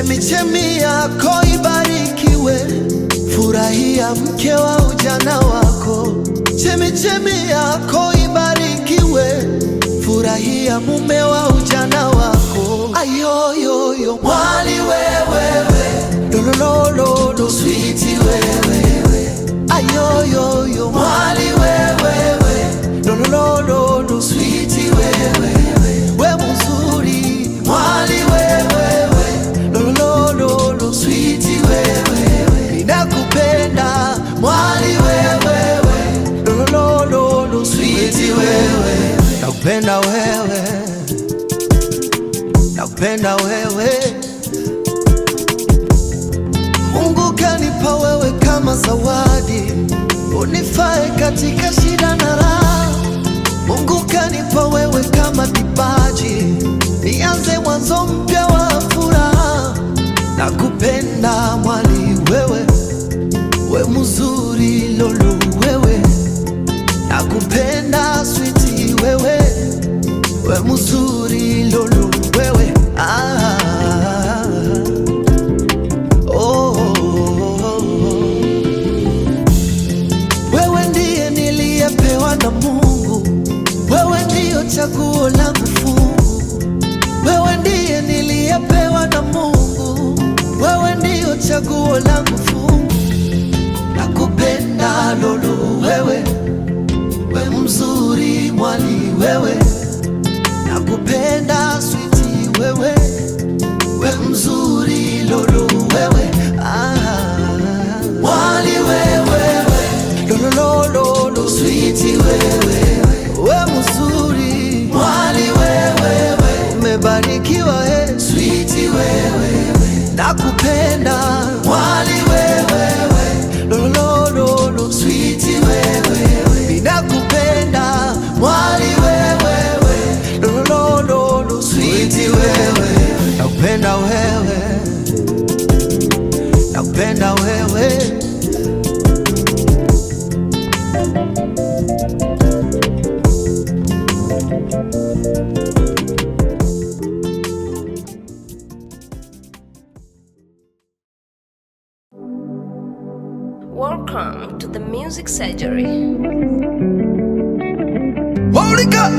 Chemichemi yako ibarikiwe, furahia mke wa ujana wako. Chemichemi yako ibarikiwe, furahia mume wa ujana wako. Ayoyoyo mwali wewewe, lolololo sweetie wewewe. Ayoyoyo mwali wewewe, lolololo sweetie wewewe. We mzuri mwali wewewe, lolololo sweetie wewewe. Ninakupenda mwali wewewe, lolololo sweetie wewewe. Nakupenda wewe, nakupenda wewe. Mungu kanipa wewe kama zawadi, unifae katika shida na raha. Mungu kanipa wewe kama kipaji, nianze mwanzo mpya wa furaha. Nakupenda mwali wewe, we mzuri lolo wewe. Nakupenda sweetie wewe, we mzuri lolo wewe. Wewe ndiye niliyepewa na Mungu, wewe ndiyo chaguo langu fungu. Wewe ndiye niliyepewa na Mungu, wewe ndiyo chaguo langu fungu. Nakupenda lolo wewe, we mzuri mwali wewe. Nakupenda sweetie wewe, we mzuri lolo wewe. Mwali wewe, lolololo sweetie wewe. We mzuri mwali wewe, umebarikiwa sweetie wewe. Nakupenda mwali wewe, lolololo sweetie wewe. Nakupenda mwali wewe, lolololo sweetie wewe. Nakupenda wewe, nakupenda wewe. Welcome to the Music Surgery. Holy God!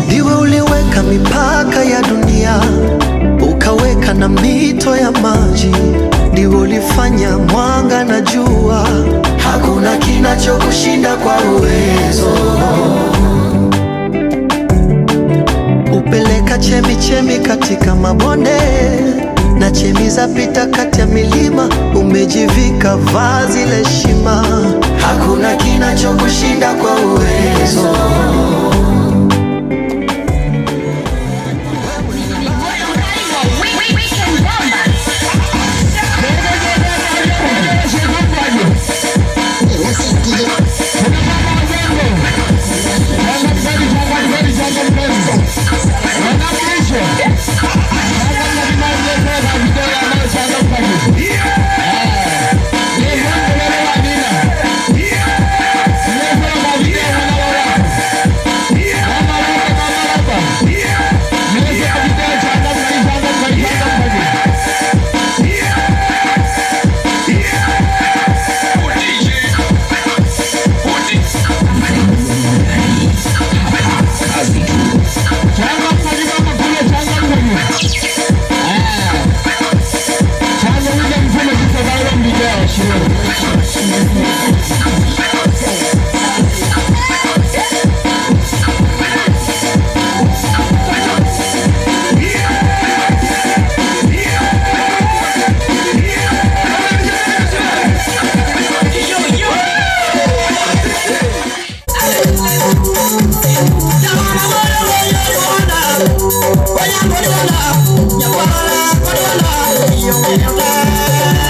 Ndiwe uliweka mipaka ya dunia, ukaweka na mito ya maji. Ndiwe ulifanya mwanga na jua, hakuna kinachokushinda kwa uwezo. Upeleka chemichemi katika mabonde, na chemi zapita kati ya milima. Umejivika vazi la heshima, hakuna kinachokushinda kwa uwezo.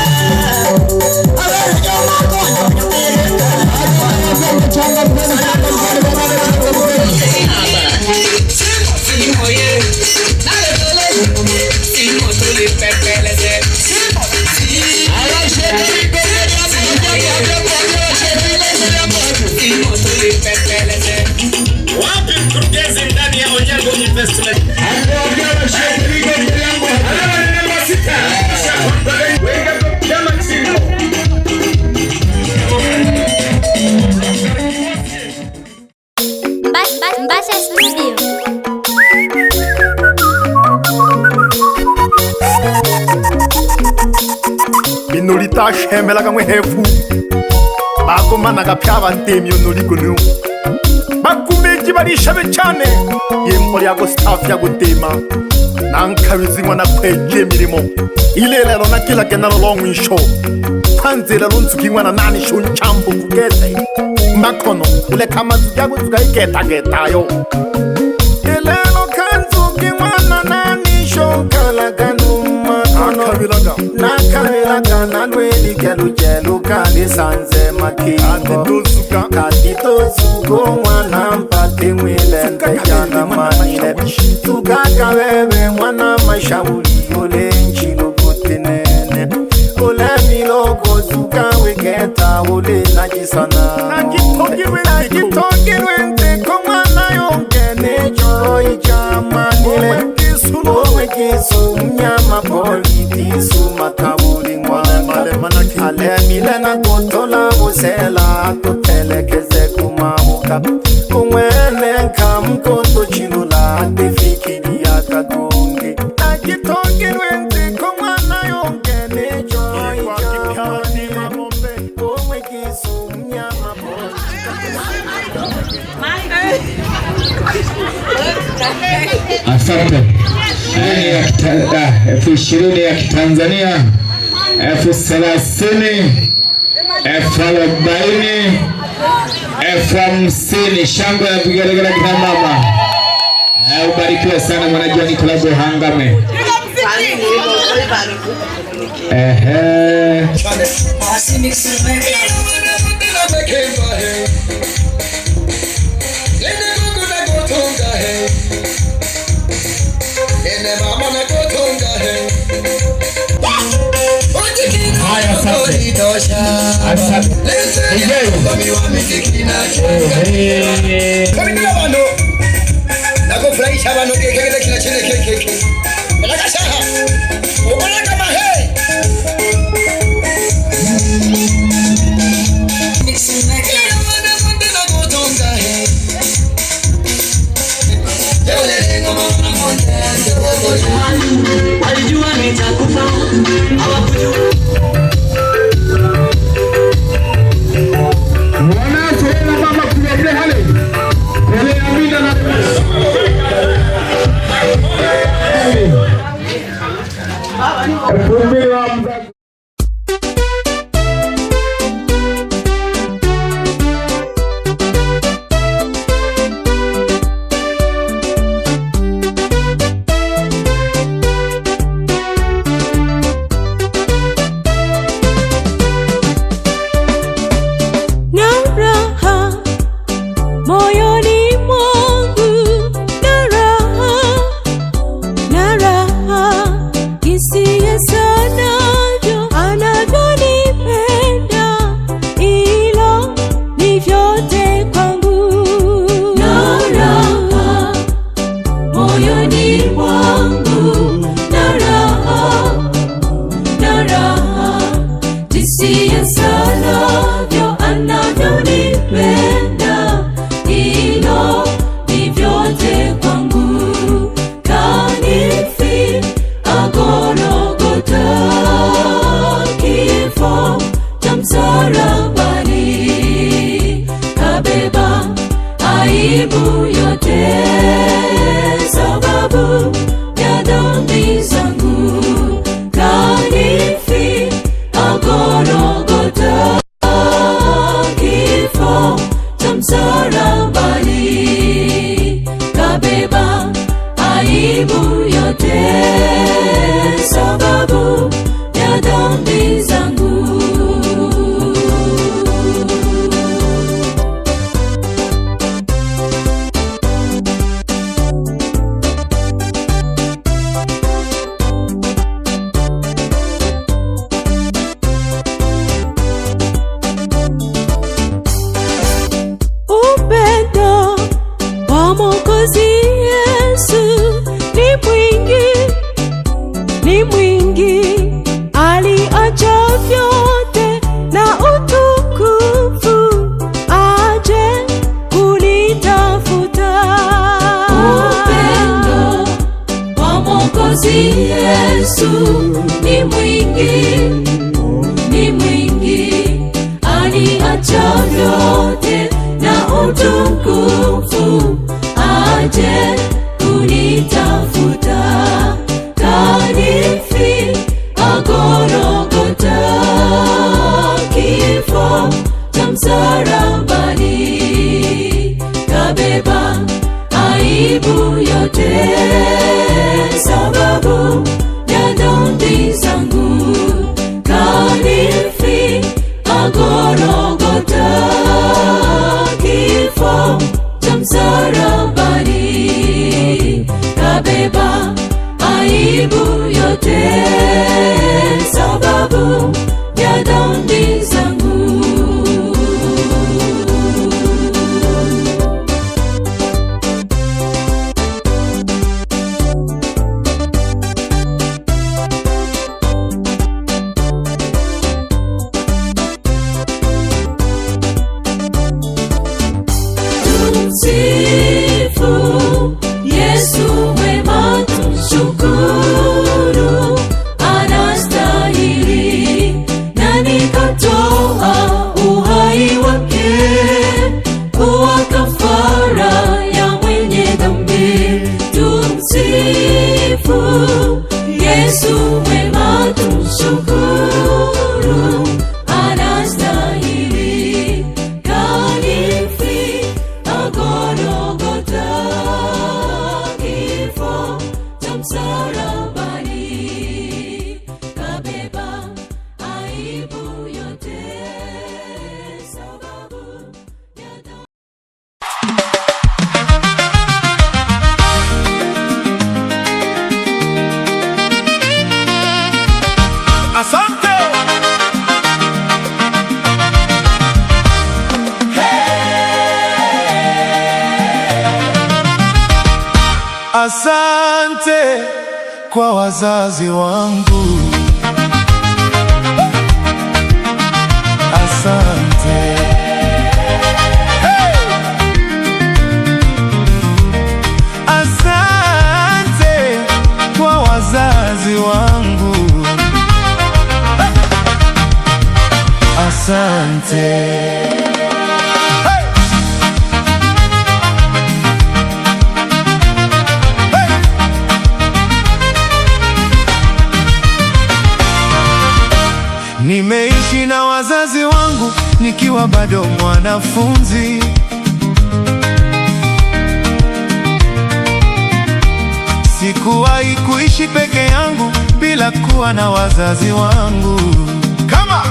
A ver, yo hembela kamwe hefu bagomana gapyaba ndemyo nurigonu bakumeji barishabe cyane yembo yago staff ya gutema nankabizingwa na kweje mirimo ilelero na kila kenalo long show kwanzela runzukingwa na nani show nchambu kugete makono ule kama zugago zugaiketa getayo ilelo kanzukingwa na nani show kalaganuma akabilaga nakabilaga nalweli gelu kalisanze makingo katitozugo mwana mpate mwilende jana manile tukaka wewe mwana mashauri ule nchilo kutinene ule miloko zuka wiketa ule najisana nakitogi wente kumana yongene joy jamanile owe kisu mnyama poli kisu matabuli mwana alemile na kotola usela tutelekeze kumamuka kumwene kamkoto chilula defikiri ya kagungi nakitogi wente kumana yongene joy jamanile owe kisu mnyama poli Asante. Elfu 20 ya Kitanzania, elfu 30, elfu 40, elfu 50. Shangwe ya vigelegele kina mama. Ubarikiwe sana mwanajani klabu Hangame. aliacha vyote na utukufu aje kunitafuta. Kanifia Golgotha, kifo cha msalabani, kabeba aibu yote, sababu ya dhambi zangu. Kanifia Golgotha, kifo cha msalabani, kabeba aibu yote, sababu ya dhambi zangu. Tumsifu Yesu mwema, tumshukuru anastahili, nani katoa uhai wake kuwa kafara ya mwenye dhambi. Tumsifu Yesu mwema, tumshukuru anastahili, kanifia Golgotha, kifo cha msalabani, kabeba aibu yote, sababu ya dhambi. Asante. Asante kwa wazazi wangu, asante. Asante kwa wazazi wangu, asante. Nimeishi na wazazi wangu nikiwa bado mwanafunzi. Sikuwahi kuishi peke yangu bila kuwa na wazazi wangu. Kama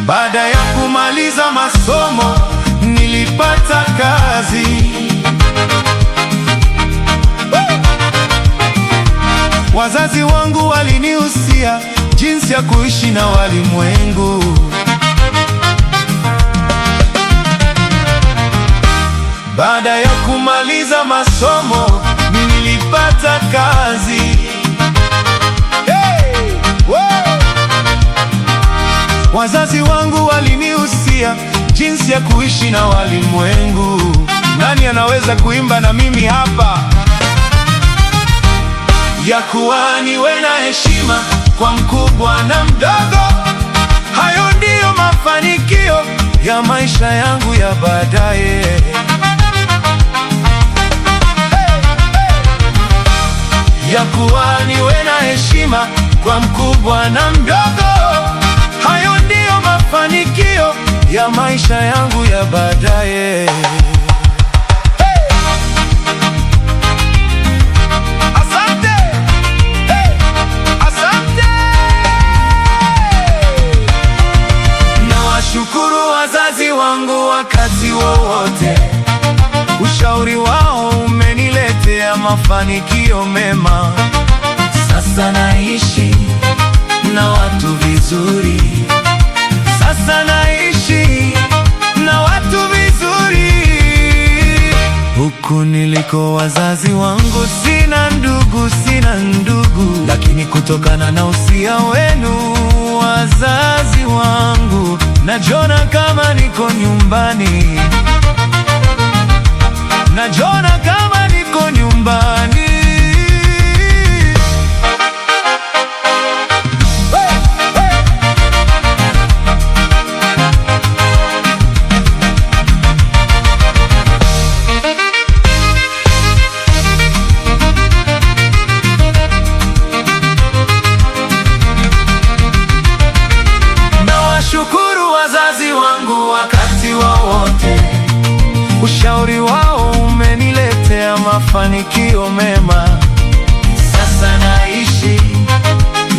baada ya kumaliza masomo nilipata kazi. Wazazi wangu walinihusia jinsi ya kuishi na walimwengu. Baada ya kumaliza masomo nilipata kazi. Hey! Wow! Wazazi wangu walinihusia jinsi ya kuishi na walimwengu. Nani anaweza kuimba na mimi hapa? Ya kuwa niwe na heshima kwa mkubwa na mdogo. Hayo ndiyo mafanikio ya maisha yangu ya baadaye. Ya kuwa niwe na heshima kwa mkubwa na mdogo. Hayo ndiyo mafanikio ya maisha yangu ya baadaye. Shukuru wazazi wangu wakati wowote, ushauri wao umeniletea mafanikio mema. Sasa naishi na watu vizuri, sasa naishi na watu vizuri. Huku niliko wazazi wangu sina ndugu, lakini kutokana na usia wenu wazazi wangu, najiona kama niko nyumbani, najiona kama niko nyumbani. Hey, hey. mafanikio mema. Sasa naishi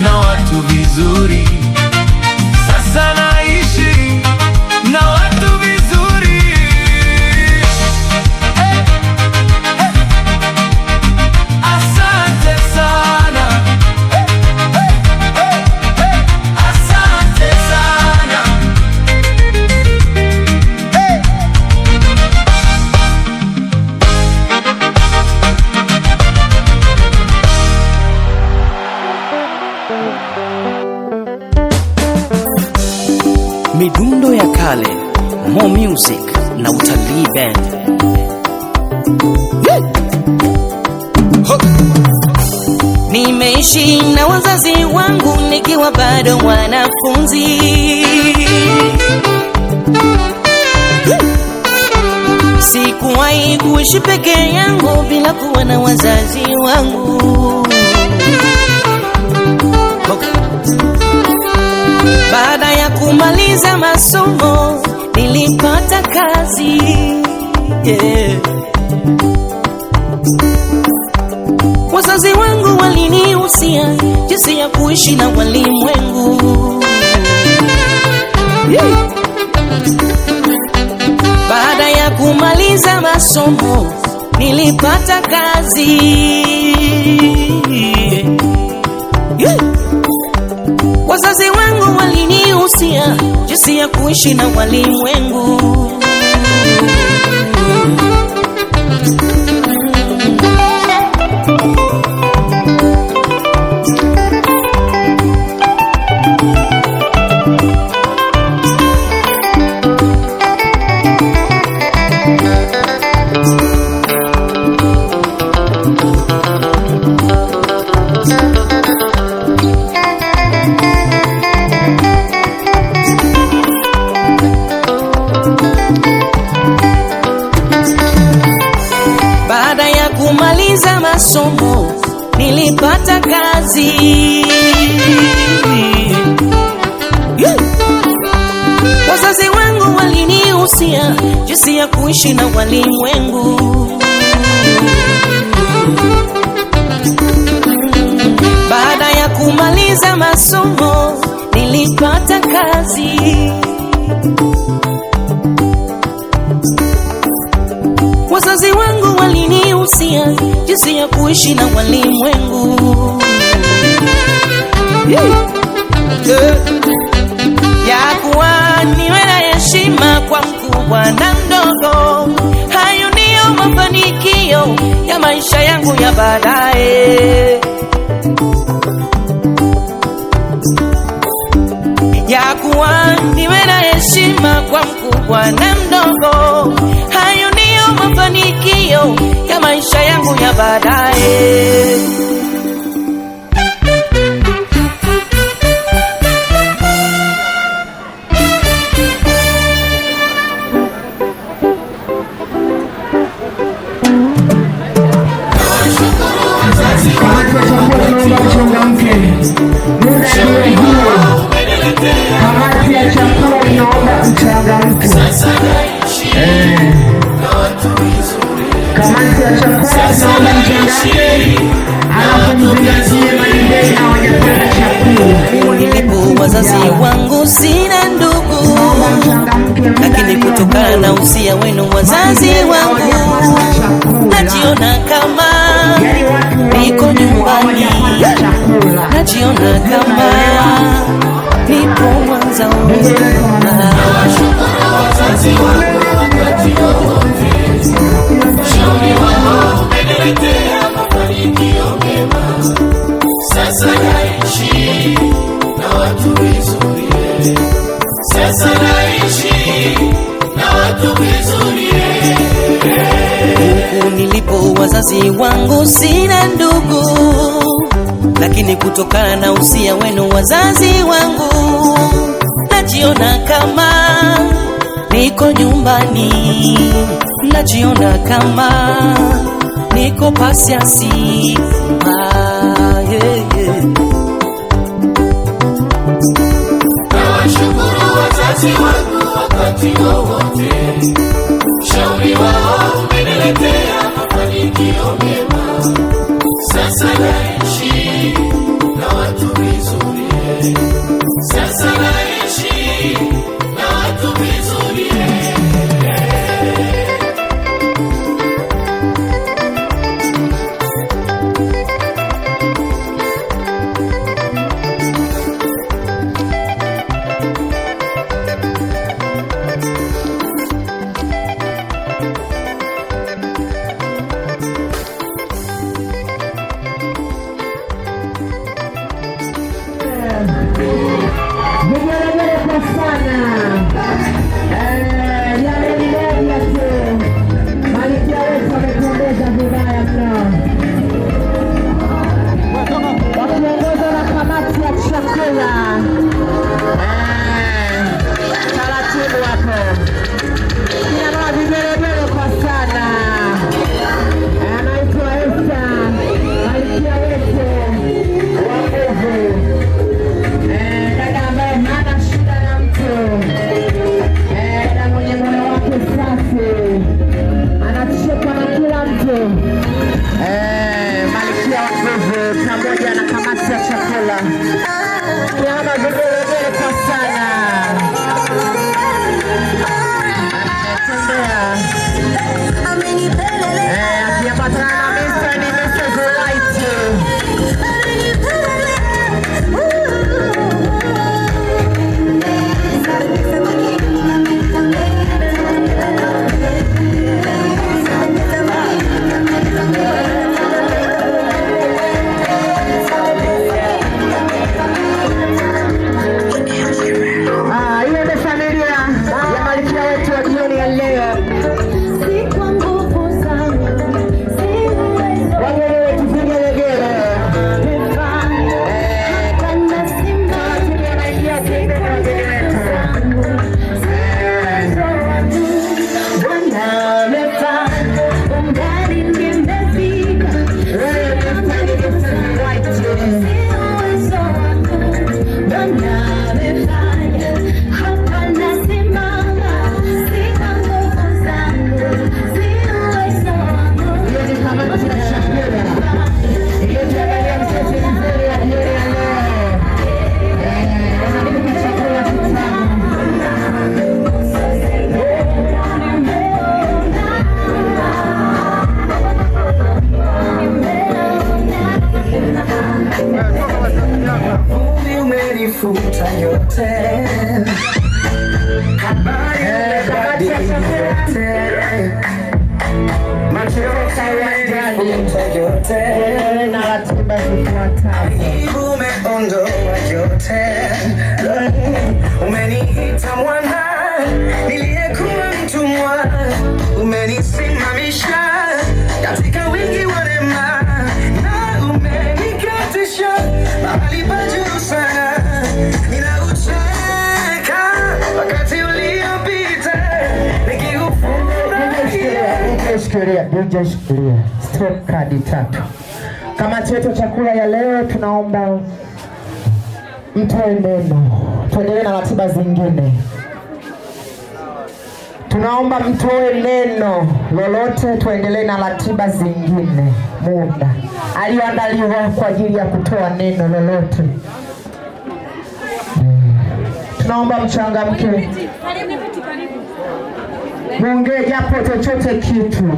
na watu vizuri. Sasa naishi na watu vizuri. Asante sana. Asante sana. Midundo ya kale, More Music na Utalii Band. Nimeishi na wazazi wangu nikiwa bado mwanafunzi. Sikuwahi kuishi peke yangu bila kuwa na wazazi wangu. Baada ya kumaliza masomo nilipata kazi, Wazazi wangu walinihusia jinsi ya kuishi na walimwengu. Baada ya kumaliza masomo nilipata kazi, Wazazi wangu walinihusia jinsi ya kuishi na walimwengu. Baada ya kumaliza masomo nilipata kazi, Wazazi wangu walinihusia jinsi ya kuishi na walimwengu. Baada ya kumaliza masomo nilipata kazi, Wazazi wangu walinihusia jinsi ya kuishi na walimwengu. Ya kuwa niwe na heshima kwa mkubwa na mdogo, hayo ndiyo mafanikio ya maisha yangu ya baadaye. Ya kuwa niwe na heshima kwa mkubwa na mdogo, hayo ndiyo mafanikio ya maisha yangu ya baadaye. Kamati ya chakula tunaomba mchangamke. Kamati ya chakula tunaomba mchangamke. Alafu mzingatie malindeni na wajapata chakula. Nilipo wazazi wangu sina ndugu, lakini kutokana na usia wenu wazazi wangu najiona kama niko nyumbani, najiona kama nipo Mwanza. Nawashukuru wazazi wangu wakati wote, ushauri wao umeniletea mafanikio mema. Sasa naishi na watu vizuri. Sasa naishi na watu vizuri. Huku nilipo wazazi wangu sina ndugu, lakini kutokana na usia wenu wazazi wangu najiona kama niko nyumbani, najiona kama niko Pasiansi. Nawashukuru wazazi wangu wakati wowote, ushauri wao umeniletea mafanikio mema. sasa naishi na watu vizuri. Vigelegele kwa sana. Yale ni moja tu. Malkia wetu amependeza vibaya mno. Wakiongozwa na kamati ya chakula. Taratibu hapo. Kina mama vigelegele kwa sana. Anaitwa Esther, malkia wetu wa nguvu. Dada ambaye hana shida na mtu, dada mwenye moyo wake safi, anacheka na kila mtu, malkia wa nguvu pamoja na kamati ya chakula. Kiama vigelegele kwa sana. Anatembea akiambatana na Mr. and Mrs. White. Hiyo ndio familia ya malkia wetu wa jioni ya leo. Wagelegele tuvigelegele. Umenifuta yote, habari yote, machozi umenifuta yote, na ratiba zifuatazo. Umeondoa yote, umeniita mwana niliyekuwa mtumwa, umenisimamisha katika wingi wa neema, na umenikatisha mahali pa juu sana. Ninaucheka wakati uliopita nikiufunga. Stop kadi 3. Kamati yetu chakula ya leo tunaomba mtoe neno. Tuendelee na ratiba zingine. Tunaomba mtoe neno lolote, tuendelee na ratiba zingine. Muda aliyoandaliwa kwa ajili ya kutoa neno lolote. Tunaomba mchangamke, muongee japo chochote kitu.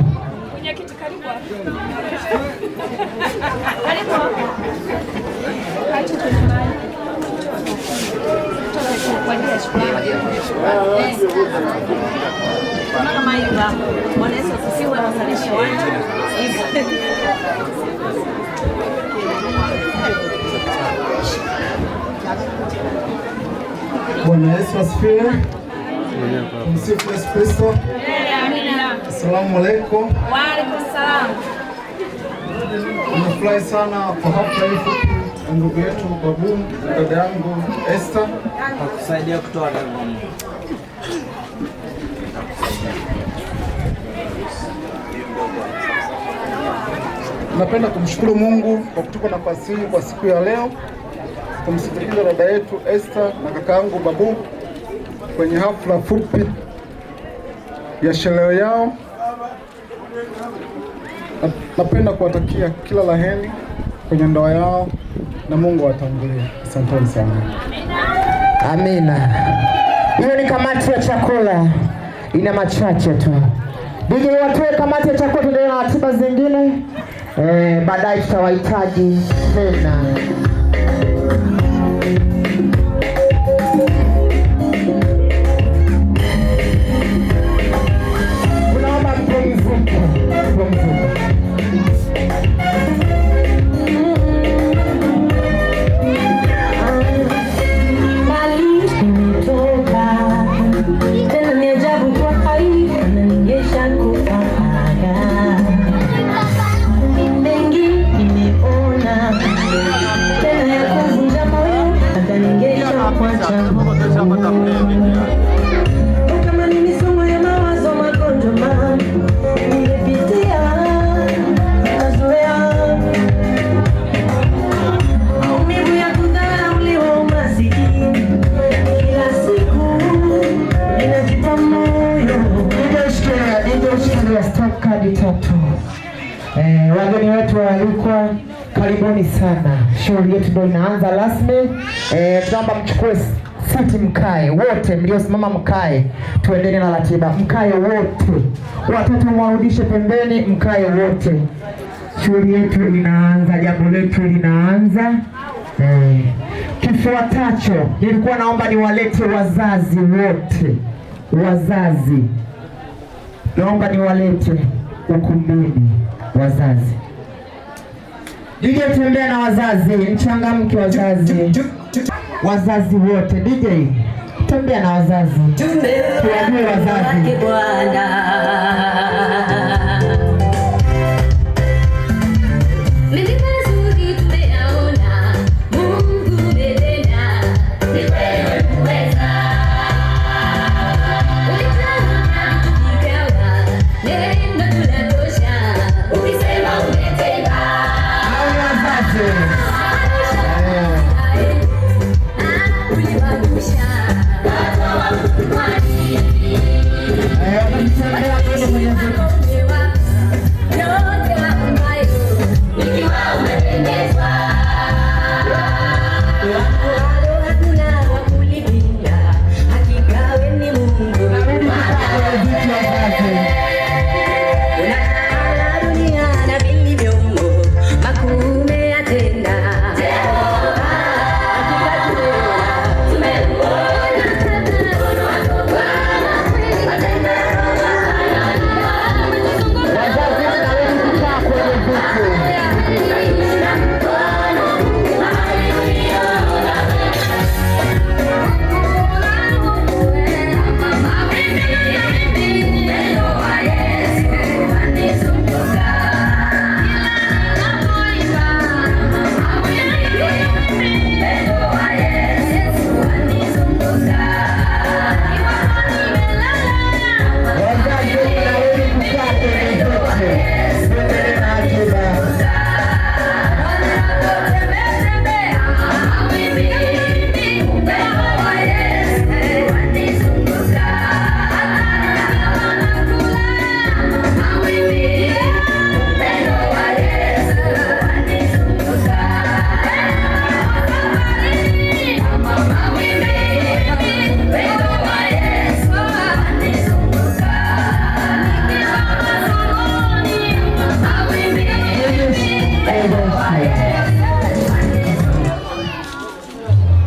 Bwana Yesu asifiwe. Msifu Yesu Kristo. Asalamu alaykum. Wa alaykum salam. Nimefurahi sana kwa hafla hii fupi ya ndugu yetu Babu, dada yangu Esther akusaidia kutoa neno. Napenda kumshukuru Mungu kwa kutupa nafasi hii kwa siku ya leo kumsindikiza dada yetu Esther na kaka yangu Babu kwenye hafla fupi ya sherehe yao. Napenda kuwatakia kila la heri kwenye ndoa yao na Mungu awatangulie. Asanteni sana. Amina. Hiyo ni kamati ya chakula, ina machache tu. DJ watoe kamati ya chakula, tuendelee na ratiba zingine. Baadaye tutawahitaji tena. Tunaomba mpumzike. Kama ni misongo ya mawazo magonjwa nimepitia, nazoea maumivu ya kudharauliwa, umasikini kila siku ninajipa moyo. Ndio stock kadi 3. Wageni wetu waalikwa, karibuni sana. Shughuli yetu ndio inaanza rasmi. Tunaomba mchukue siti, mkae wote, mliosimama mkae, tuendelee na ratiba. Mkae wote, watoto mwarudishe pembeni, mkae wote. Shughuli yetu inaanza, jambo letu linaanza. Kifuatacho, nilikuwa naomba niwalete wazazi wote. Wazazi, naomba niwalete ukumbini wazazi. DJ tembea na wazazi, mchangamke wazazi. Wazazi wote, DJ tembea na wazazi. Tuwajue wazazi.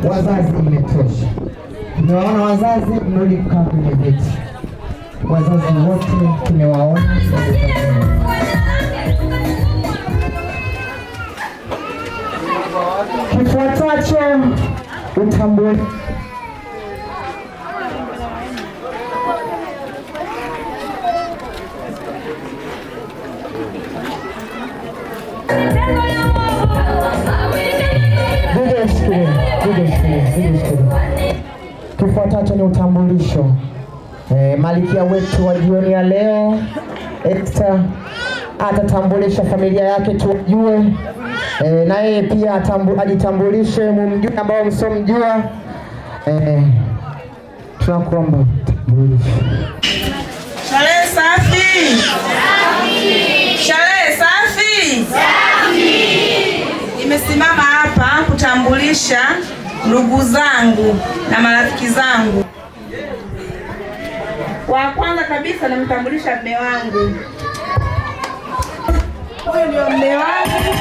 Wazazi mmetosha. Tumewaona wazazi, mrudi kukaa kwenye viti. Wazazi wote tumewaona. Kifuatacho utambue. Kifuatacho ni utambulisho. Malkia wetu wa jioni ya leo Esther atatambulisha familia yake tujue, na yeye pia ajitambulishe, mumjue ambao msomjua. Tunakuomba tambulishe. Shale safi. Shale safi. Imesimama hapa kutambulisha ndugu zangu na marafiki zangu. Wa kwanza kabisa namtambulisha mume wangu. Huyu ndio mume wangu.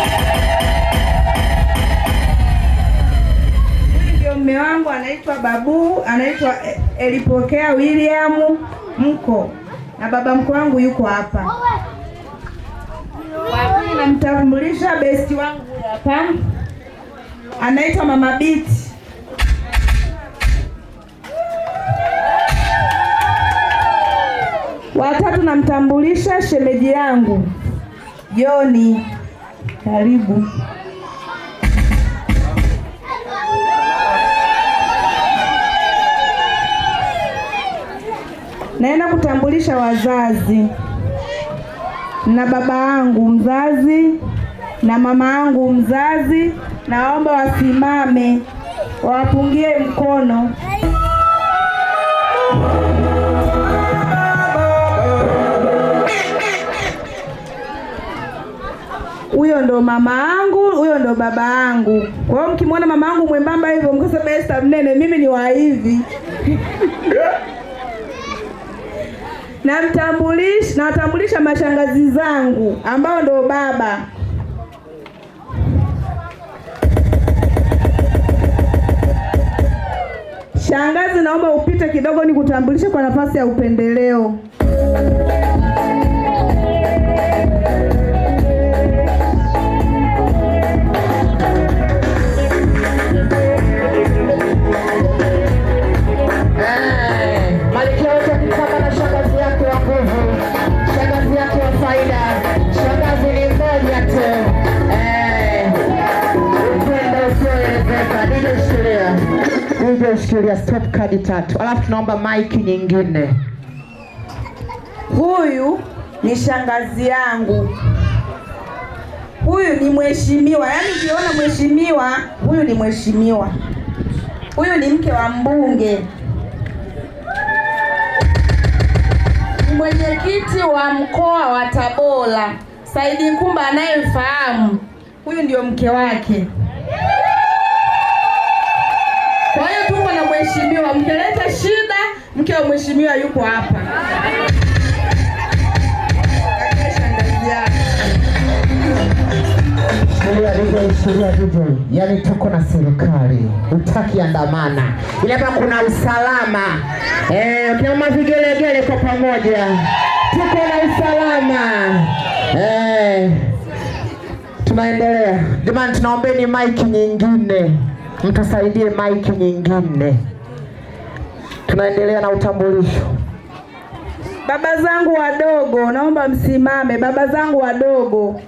Huyu ndio mume wangu, anaitwa Babu, anaitwa Elipokea William Mko. Na baba mkwe wangu yuko hapa. Wa pili namtambulisha besti wangu hapa. Anaitwa Mama Biti. Watatu namtambulisha shemeji yangu Joni. Karibu. Naenda kutambulisha wazazi na baba yangu mzazi na mama yangu mzazi. Naomba wasimame wapungie mkono. Huyo ndo mama yangu, huyo ndo baba yangu. Kwa hiyo mkimwona mama yangu mwembamba hivyo mkasema Esther mnene, mimi ni wa hivi. Natambulisha mashangazi zangu ambao ndo baba. Shangazi, naomba upite kidogo nikutambulishe kwa nafasi ya upendeleo. Malkia wote kitaka na shangazi yake wa nguvu, shangazi yake wa faida, shangazi ni mmoja tu. Upendo usioelezeka. Nije shikilia stop kadi 3. Alafu tunaomba mic nyingine. Huyu ni shangazi yangu. Huyu ni mheshimiwa. Yaani ukiona mheshimiwa, huyu ni mheshimiwa. Huyu ni mke wa mbunge. Ni mwenyekiti wa mkoa wa Tabora. Saidi Nkumba anayemfahamu. Huyu ndio mke wake. Kwa hiyo tuko na mheshimiwa. Mkeleta shida, mke wa mheshimiwa yuko hapa. Sheria DJ. Yaani tuko na serikali. Utaki andamana. Ile hapa kuna usalama. Kama vigelegele kwa pamoja. Tuko na usalama. Tunaendelea. Jamani, tunaombeni mic nyingine. Mtusaidie mic nyingine. Tunaendelea na utambulisho. Baba zangu wadogo, naomba msimame. Baba zangu wadogo.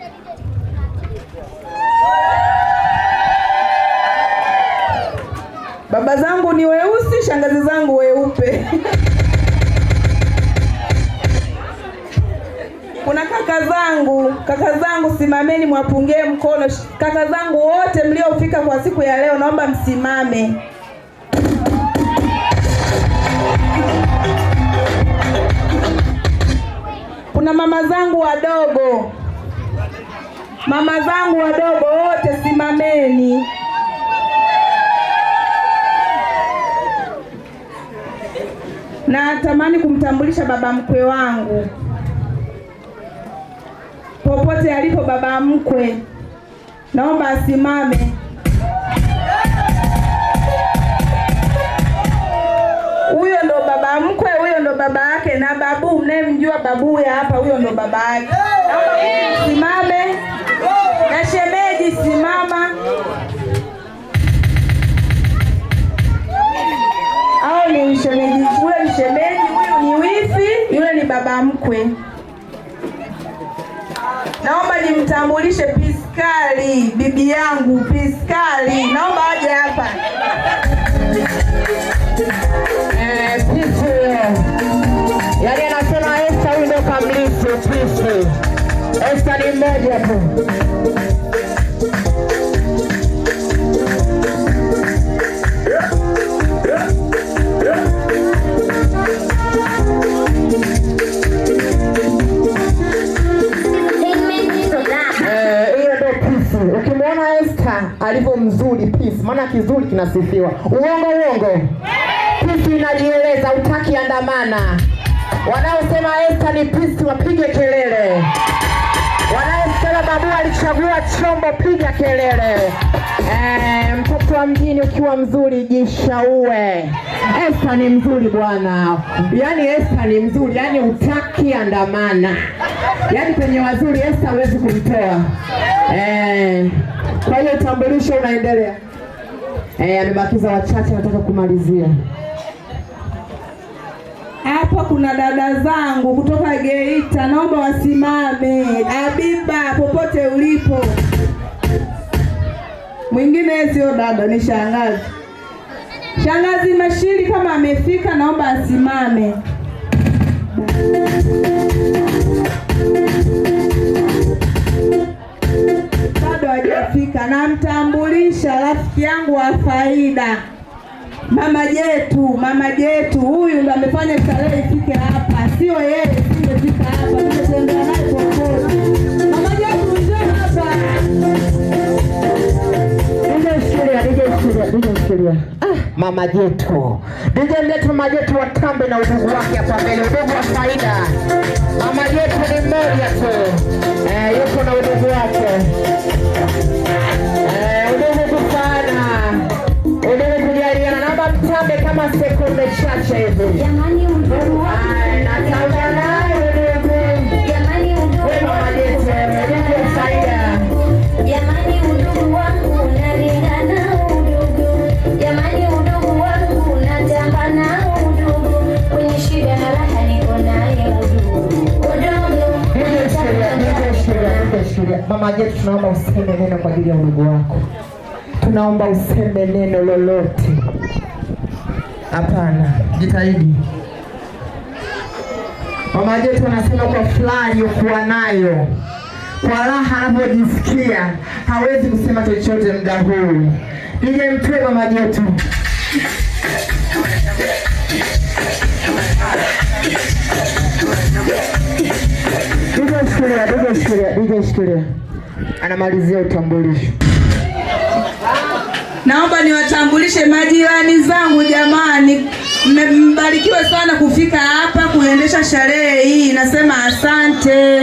Baba zangu ni weusi, shangazi zangu weupe. Kuna kaka zangu simameni mwapungie mkono. Kaka zangu wote mliofika kwa siku ya leo naomba msimame. Kuna mama zangu wadogo. Mama zangu wadogo wote simameni. Na tamani kumtambulisha baba mkwe wangu. Popote alipo baba mkwe, naomba asimame. Huyo ndo baba mkwe, huyo ndo baba yake, na babu mnayemjua babu ya hapa, huyo ndo baba yake. Naomba simame. Na shemeji simama. Au ni shemeji, huyo ni shemeji, huyo ni wifi, yule ni baba mkwe. Naomba nimtambulishe Piskali, bibi yangu Piskali. Naomba aje hapa. Yaani anasema Esther huyu ndo kamilifu Piskali. Esther ni mmoja tu. Ukimwona Esther alivyo mzuri Peace, maana kizuri kinasifiwa. Uongo. Pisi inajieleza, utaki andamana. Wanaosema Esther ni pisi wapige kelele. Wanaosema babu alichagua chombo, piga kelele. Mtoto wa mjini ukiwa mzuri jishaue. Esther ni mzuri bwana. Yaani Esther ni mzuri, yaani utaki andamana. Yaani kwenye wazuri Esther huwezi kumtoa. Kwa hiyo utambulisho unaendelea. Amebakiza wachache, nataka kumalizia. Hapa kuna dada zangu kutoka Geita, naomba wasimame. Habiba, popote ulipo. Mwingine sio dada, ni shangazi. Shangazi Mashiri kama amefika, naomba asimame. Bado hajafika. Namtambulisha rafiki yangu wa faida, Mama Jetu. Huyu ndo amefanya starehe ifike hapa. Sio yeye, singefika hapa. Tumetembea naye popote. Mama Jetu njoo hapa. DJ Shikilia. Mama Jetu. DJ mletu Mama Jetu watambe na udugu wake hapa mbele. Udugu wa faida. Mama Jetu ni mmoja tu. Yuko na udugu wake. Udugu kufana. Udugu kujaliana. Naomba mtambe kama sekunde chache hivi. Jamani udugu natamba naye udugu. Jamani udugu Mama Jetu. Udugu wa faida. Jamani udugu wangu nalingana udugu. Jamani udugu wangu natamba na udugu. Kwenye shida na raha niko naye udugu. Mama Jetu, tunaomba useme neno kwa ajili ya udugu wako. Tunaomba useme neno lolote. Hapana, jitahidi. Mama Jetu anasema kwa fulani yokuwa nayo, kwa raha anapojisikia hawezi kusema chochote muda huu. Nije mtoe Mama Jetu. DJ Shikilia. Anamalizia utambulisho. Naomba niwatambulishe majirani zangu jamani. Mbarikiwe sana kufika hapa kuendesha sherehe hii. Nasema asante.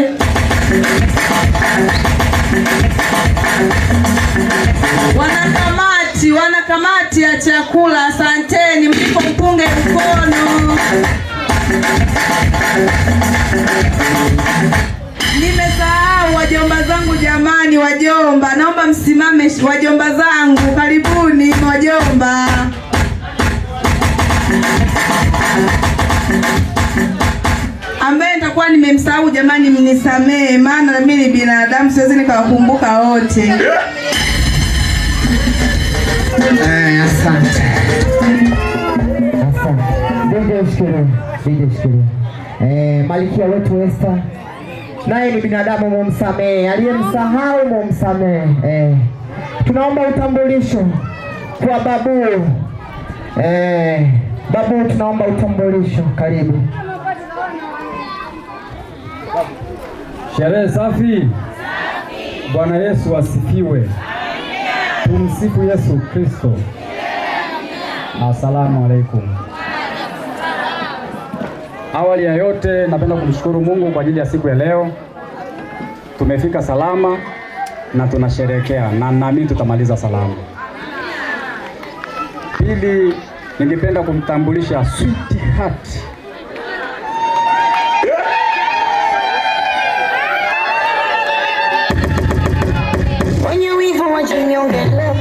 Wanakamati ya chakula, asanteni, mliko mpunge mkono. Nimesahau wajomba zangu jamani, wajomba. Naomba msimame wajomba zangu, karibuni wajomba. Ambaye nitakuwa nimemsahau jamani, mnisamee, maana mimi ni binadamu, siwezi nikawakumbuka wote. Asante. DJ Shikilia. Malkia wetu Esther, naye ni binadamu, mumsamee. Aliyemsahau mumsamee. Tunaomba utambulisho kwa babu. Babu, tunaomba utambulisho, karibu. Sherehe safi. Bwana Yesu asifiwe. Tumsifu Yesu Kristo. Asalamu alaikum. Awali ya yote napenda kumshukuru Mungu kwa ajili ya siku ya leo. Tumefika salama na tunasherehekea na naamini tutamaliza salama. Pili, ningependa kumtambulisha Sweetheart. Wenye wivu wajinyongele.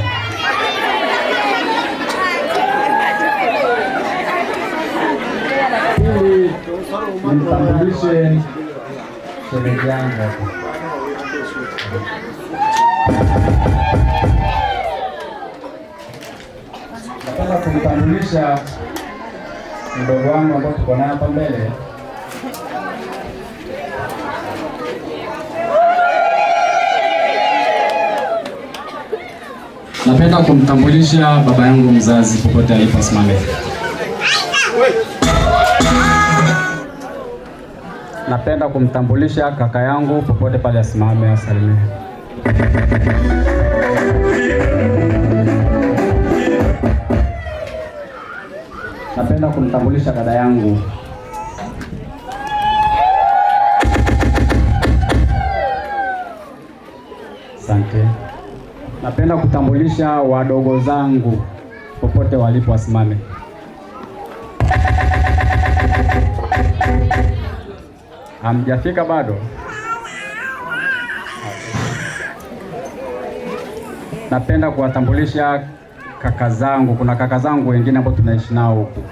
Pili, nimtambulishe shemeji yangu. Napenda kumtambulisha mdogo wangu ambao tuko naye hapa mbele. Napenda kumtambulisha baba yangu mzazi popote aliposimama. Napenda kumtambulisha kaka yangu popote pale asimame asalimie. napenda kumtambulisha dada yangu. Asante. Napenda kutambulisha wadogo zangu popote walipo, wasimame. Hamjafika bado? Napenda kuwatambulisha kaka zangu. Kuna kaka zangu wengine ambao tunaishi nao huku.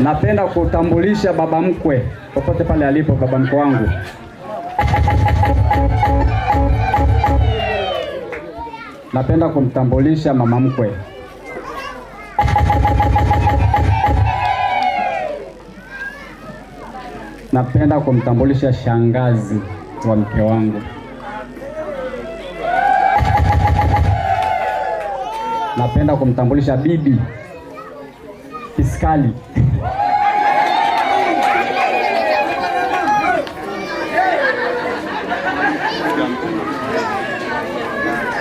Napenda kutambulisha baba mkwe popote pale alipo, baba mkwe wangu. Napenda kumtambulisha mama mkwe. Napenda kumtambulisha shangazi wa mke wangu. Napenda kumtambulisha bibi Piskali.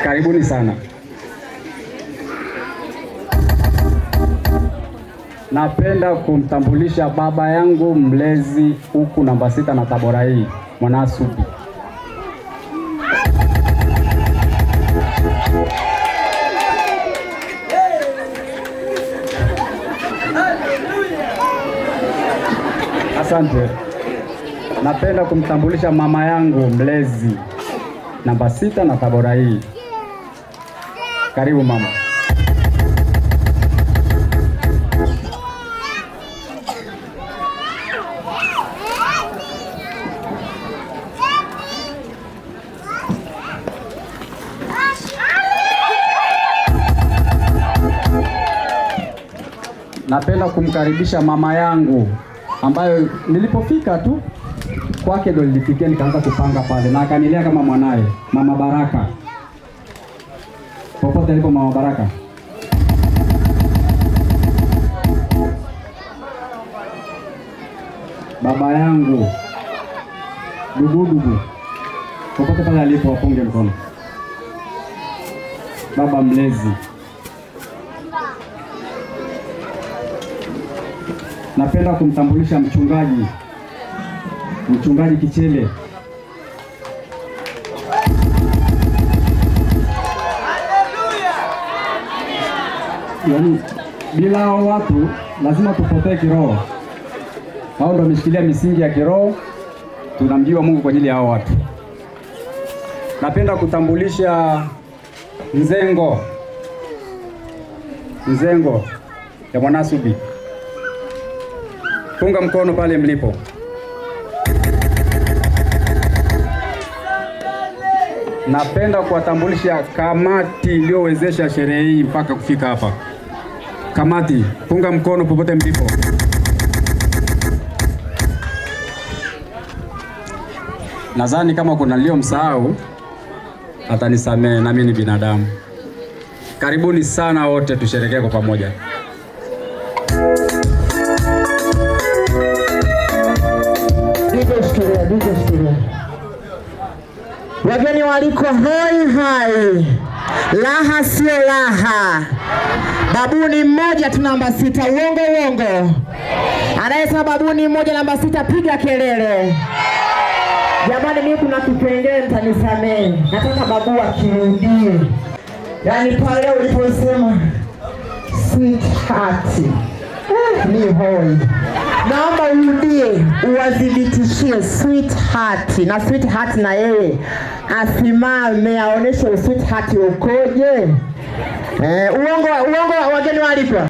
Karibuni sana. Napenda kumtambulisha baba yangu mlezi huku namba 6 na Tabora hii, Mwanasubi. Asante. Napenda kumtambulisha mama yangu mlezi namba 6 na Tabora hii. Karibu mama. Napenda kumkaribisha mama yangu ambayo nilipofika tu kwake ndo nilifikia nikaanza kupanga pale na akanilea kama mwanae, Mama Baraka. Popote alipo Mama Baraka. Baba yangu Dugu, popote pale alipo wapunge mkono. Baba mlezi. Napenda kumtambulisha mchungaji Kichele. Yaani bila hao watu lazima tupotee kiroho. Hao ndio wameshikilia misingi ya kiroho. Tunamjua Mungu kwa ajili ya hao watu. Napenda kutambulisha Nzengo ya Mwanasubi. Punga mkono pale mlipo. Napenda kuwatambulisha kamati iliyowezesha sherehe hii mpaka kufika hapa. Kamati, punga mkono popote mlipo. Nadhani kama kuna niliyomsahau atanisamehe, na mimi ni binadamu. Karibuni sana wote, tusherekee kwa pamoja. Wageni waliko hoi hai, laha sio laha. Babuni mmoja tu namba 6, uongo. Anayesema babuni mmoja namba 6 piga kelele. Jamani, mimi kuna kipengele mtanisamehe. Nataka babu akirudie. Yaani pale uliposema sweetheart. Ni hoi. Naomba urudie, uwadhibitishie sweetheart. Na sweetheart na yeye asimame aoneshe sweetheart ukoje. Uongo wageni walikwa.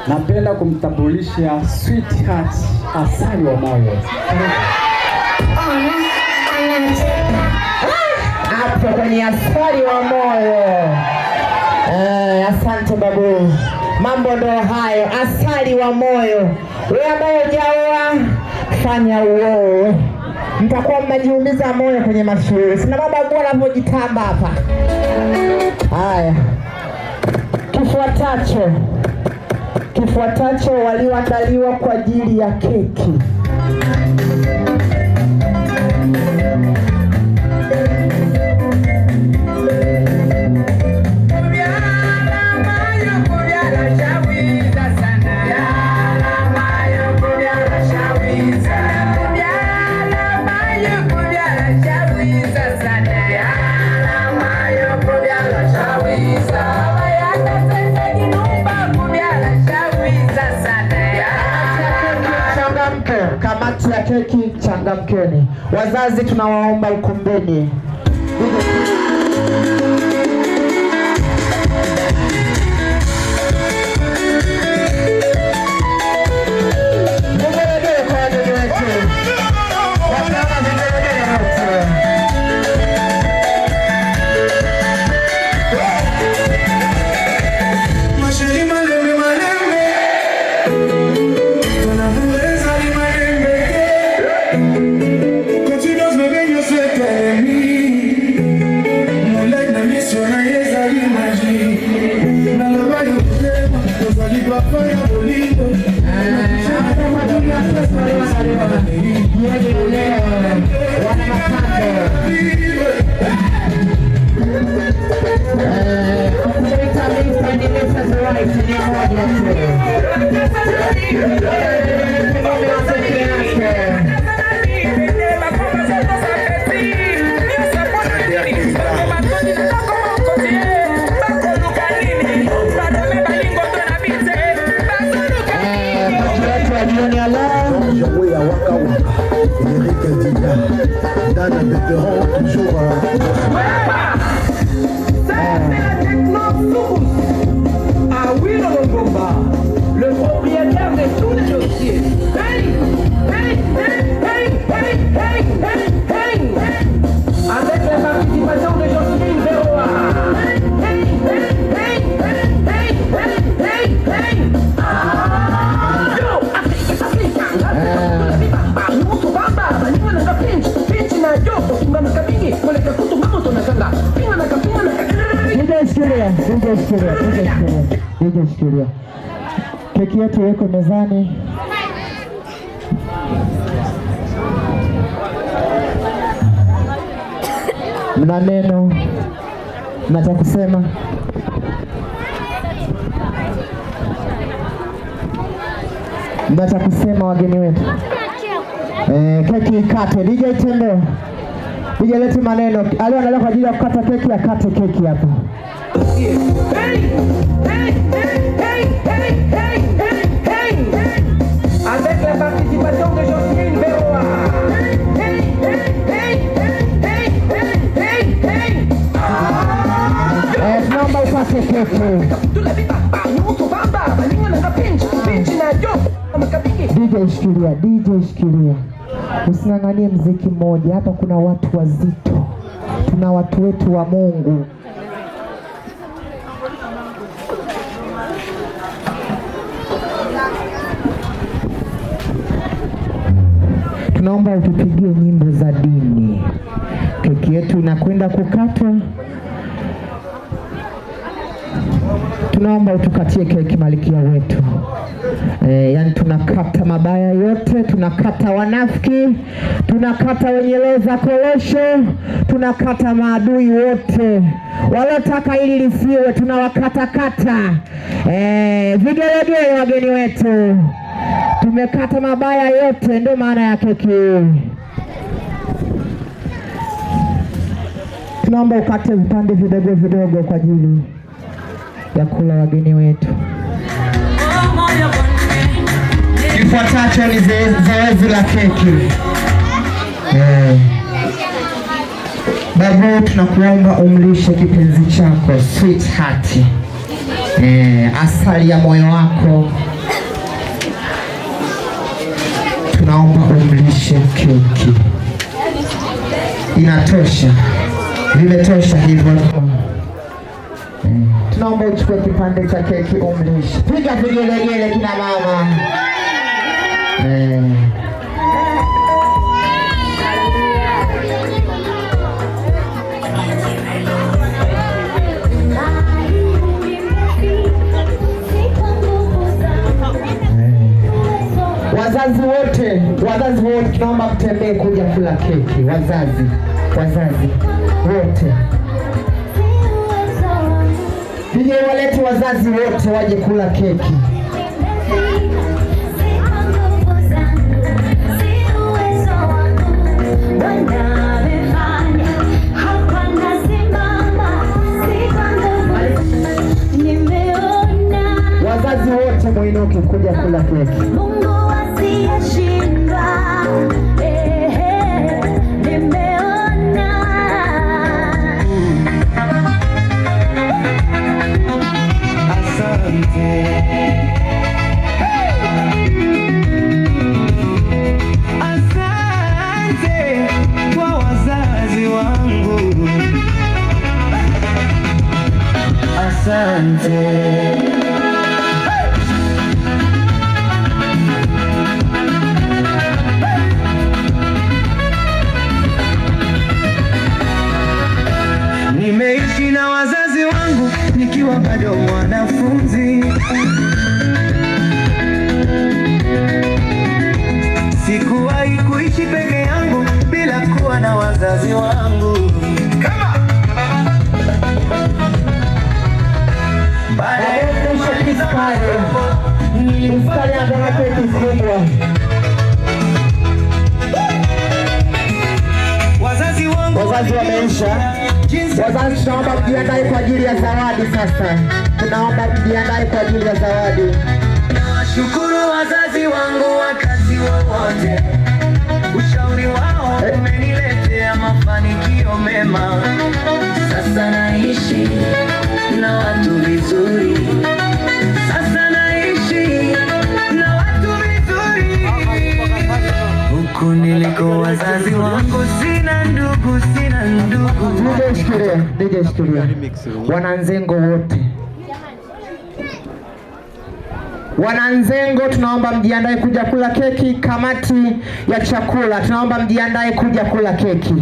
Napenda kumtambulisha sweetheart Asali wa moyo. Hapo kwenye Asali wa moyo. Asante babu. Mambo ndo hayo, Asali wa moyo. Wewe ambaye hujaoa fanya uoe. Mtakuwa mnajiumiza moyo kwenye mashuhuri. Sina baba bora anapojitamba hapa. Haya. Kifuatacho walioandaliwa kwa ajili ya keki. Kamati ya keki changamkeni. Wazazi tunawaomba ukumbeni. Le propriétaire de tous les dossiers. Hey, hey, hey, hey, hey, hey, hey, hey. Avec la participation de Jocelyne Véroa. Hey, hey, hey, hey, hey, hey, hey, hey. Yo, Afrika. Nusu baba, niwe na kapinchi. Pinchi na joto, kinga na kabingi. Wale kakutu mamoto na kanga. Pinga na kapinga na DJ Studio. Keki yetu iko mezani. Mna neno mnataka kusema? Mnataka kusema wageni wetu? Keki ikate. DJ Tendo. DJ leti maneno. Alio analala kwa ajili ya kukata keki, akate keki hapa. Hey, hey, hey, hey, hey, hey, hey, hey. Avec la participation de Jocelyne Véroa. Hey, hey, hey, hey, hey, hey, hey. Tunaomba upate keki. DJ Shikilia. Using'ang'anie mziki mmoja. Hapa kuna watu wazito. Tuna watu wetu wa Mungu. Tunaomba utupigie nyimbo za dini. Keki yetu inakwenda kukatwa. Tunaomba utukatie keki malkia wetu. Yani tunakata mabaya yote, tunakata wanafiki, tunakata wenye roho za korosho, tunakata maadui wote walotaka ili lisiwe, tunawakata kata. Vigelegele wageni wetu. Tumekata mabaya yote, ndio maana ya keki. Tunaomba ukate vipande vidogo vidogo kwa ajili ya kula wageni wetu. Kifuatacho ni zoezi la keki. Babu, tunakuomba umlishe kipenzi chako sweetheart. Asali ya moyo wako. Tunaomba umlishe keki. Inatosha. Vimetosha hivyo. Tunaomba uchukue kipande cha keki umlishe. Piga vigelegele kina mama. Wazazi wote tunaomba mtembee kuja kula keki. Wazazi wote. Nije walete wazazi wote waje kula keki. Enoki kuja kula keki. Mungu asiyeshindwa, nimeona. Asante. Asante kwa wazazi wangu. Asante. Nimeishi na wazazi wangu nikiwa bado mwanafunzi. Sikuwahi kuishi peke yangu bila kuwa na wazazi wangu. Wazazi wameisha. Wazazi tunaomba mjiandae kwa ajili ya zawadi sasa. Tunaomba mjiandae kwa ajili ya zawadi. Nawashukuru wazazi wangu wakati wowote. Ushauri wao umeniletea mafanikio mema. Sasa naishi na watu vizuri. Sasa naishi na watu vizuri. Huku niliko wazazi wangu sina ndugu, sina ndugu. DJ Shikilia. Wananzengo wote. Wananzengo tunaomba mjiandae kuja kula keki. Kamati ya chakula tunaomba mjiandae kuja kula keki.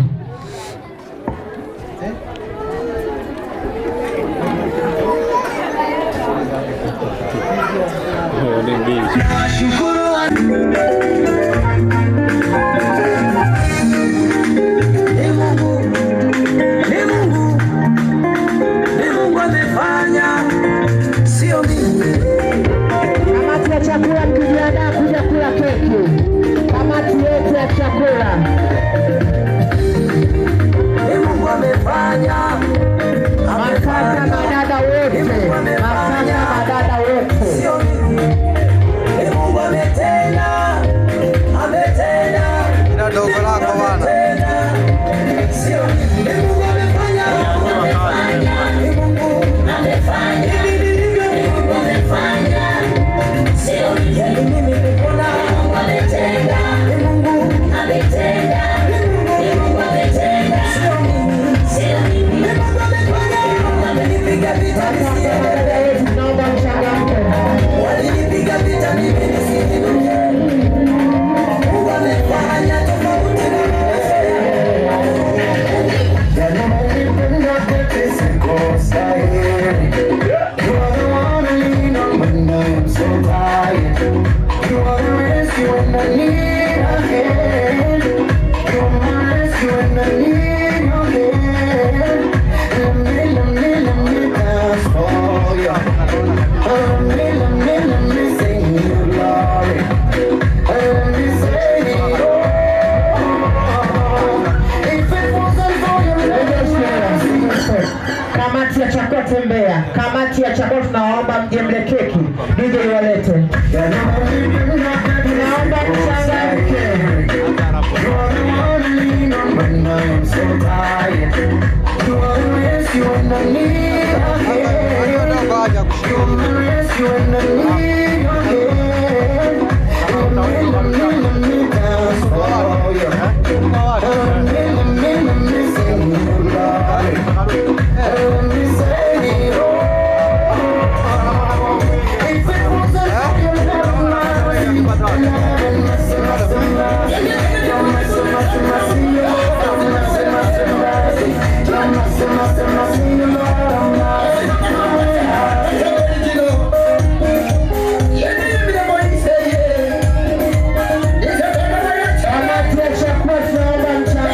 Kamati ya chakula mkijiandaa kuja kula keki. Kamati yetu ya chakula. Mungu amefanya. Mafanya madada wote. Mafanya madada wote. Mungu ametenda. Ametenda. Ina dogo lako bwana. Sio Mungu amefanya. Mungu amefanya. Mungu amefanya. Sio mimi nikona. Mungu ametenda. Mungu ametenda. Mungu ametenda. Sio mimi. Sio mimi. Mungu amefanya. Amenipiga vita. Naomba mchangamke. Walinipiga vita mimi nisiinuke. Mungu amefanya tofauti na Kamati ya chakula tembea. Kamati ya chakula tunaomba mjembe keki. DJ walete. Tunaomba mchangamke. Kamati ya chakula tunaomba mchangamke.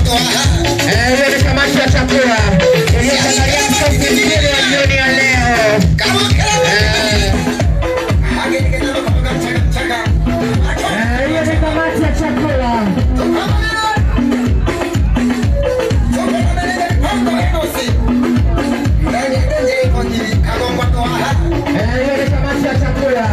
Hiyo ni kamati ya chakula iliyoandalia msosi mzuri wa jioni ya leo. Hiyo ni kamati ya chakula.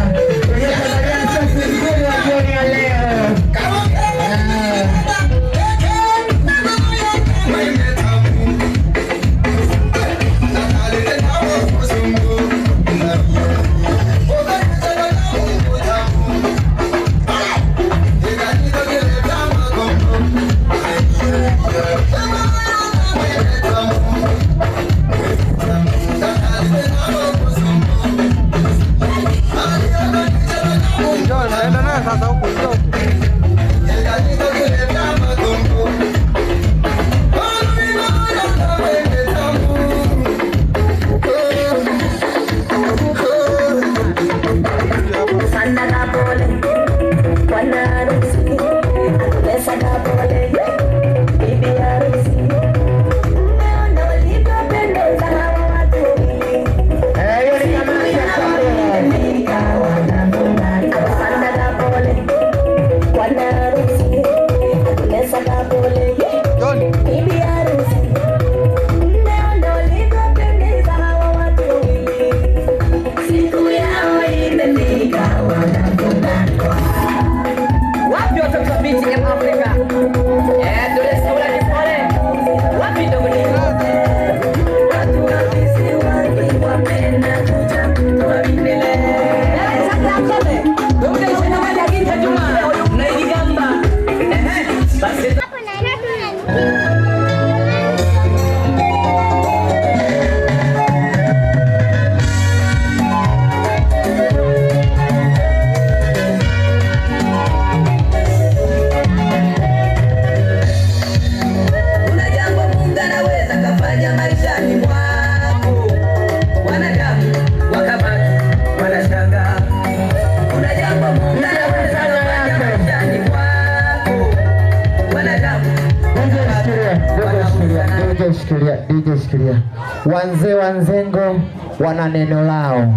Shikilia. Wazee wa Nzengo wana neno lao,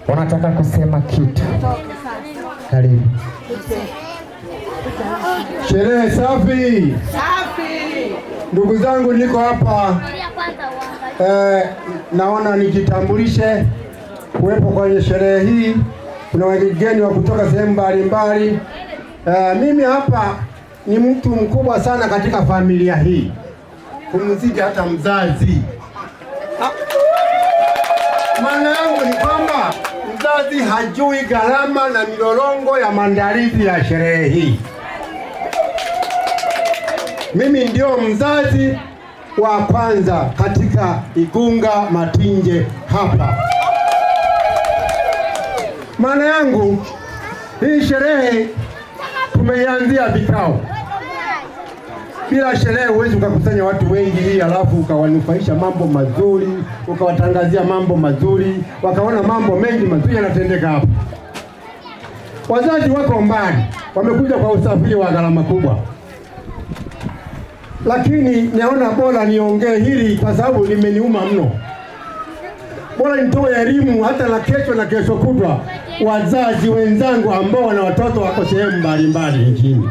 wanataka kusema kitu. Karibu. Sherehe safi. Ndugu zangu, niko hapa naona nijitambulishe kuwepo kwenye sherehe hii. Kuna wageni wa kutoka sehemu mbalimbali. Mimi hapa ni mtu mkubwa sana katika familia hii, kumzidi hata mzazi. Maana yangu ni kwamba mzazi hajui gharama na milolongo ya maandalizi ya sherehe hii. Mimi ndio mzazi wa kwanza katika Igunga Matinje hapa. Maana yangu hii sherehe tumeianzia vikao. Bila sherehe huwezi ukakusanya watu wengi hii alafu ukawanufaisha mambo mazuri, ukawatangazia mambo mazuri, wakaona mambo mengi mazuri yanatendeka hapa. Wazazi wako mbali, wamekuja kwa usafiri wa gharama kubwa. Lakini naona bora niongee hili kwa sababu limeniuma mno. Bora nitoe elimu hata na kesho kutwa wazazi wenzangu ambao wana watoto wako sehemu mbalimbali nchini.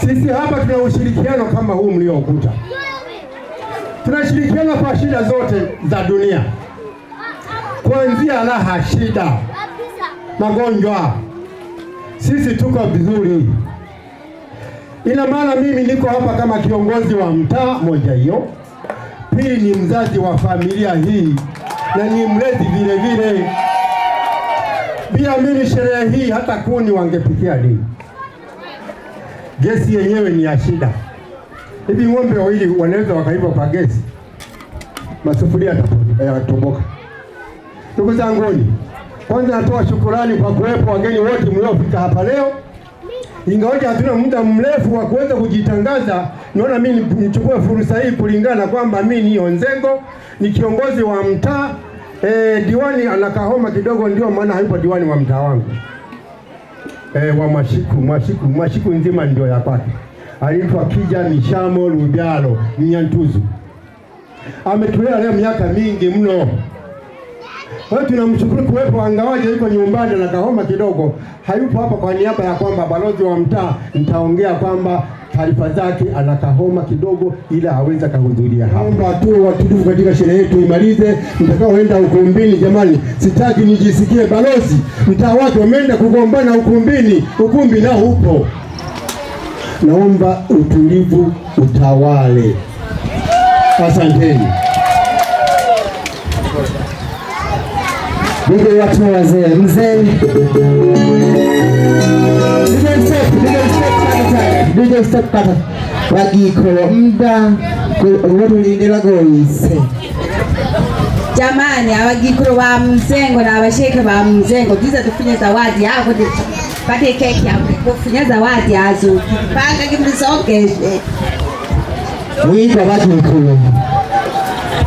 Sisi hapa tuna ushirikiano kama huu mliokuta. Tunashirikiana kwa shida zote za dunia. Kuanzia raha, shida, magonjwa. Sisi tuko vizuri. Ina maana mimi niko hapa kama kiongozi wa mtaa moja hiyo. Pili ni mzazi wa familia hii na ni mlezi vile vile. Bila mimi sherehe hii hata kuni wangepikia nini? Gesi yenyewe ni ya shida. Hivi ng'ombe wawili wanaweza wakaiba kwa gesi, masufuria yatatoboka. Ndugu zanguni, kwanza natoa shukrani kwa kuwepo wageni wote mliofika hapa leo. Ingawaje hatuna muda mrefu wa kuweza kujitangaza, naona mimi nichukue fursa hii kulingana kwamba mimi ni Nzengo, ni kiongozi wa mtaa. Diwani anakahoma kidogo, ndio maana hayupo diwani wa mtaa wangu. Wa Mwashiku nzima ndio ya kwake. aliitwa Kija Mishamo Lujalo Mnyantuzu. Ametulea leo miaka mingi mno. Kwa hiyo tunamshukuru kuwepo, angawaje yuko nyumbani na kahoma kidogo, hayupo hapa kwa niaba ya kwamba balozi wa mtaa. Nitaongea kwamba taarifa zake ana kahoma kidogo, ila hawezi kuhudhuria hapa. Naomba tu watulivu katika sherehe yetu imalize. Mtakaoenda ukumbini, jamani, sitaki nijisikie balozi mtaa wake wameenda kugombana ukumbini. Ukumbi nao upo. Naomba utulivu utawale. Asanteni. Ndio watu wazee, mzee. DJ stop kata. Wagikolo mda kulindira goise. Jamani, abagikuru ba mzengo na abasheke ba mzengo kiza tufinye zawadi yako pate keki hapo kufinya zawadi azo panga kimsongeshe mwiko bagikolo.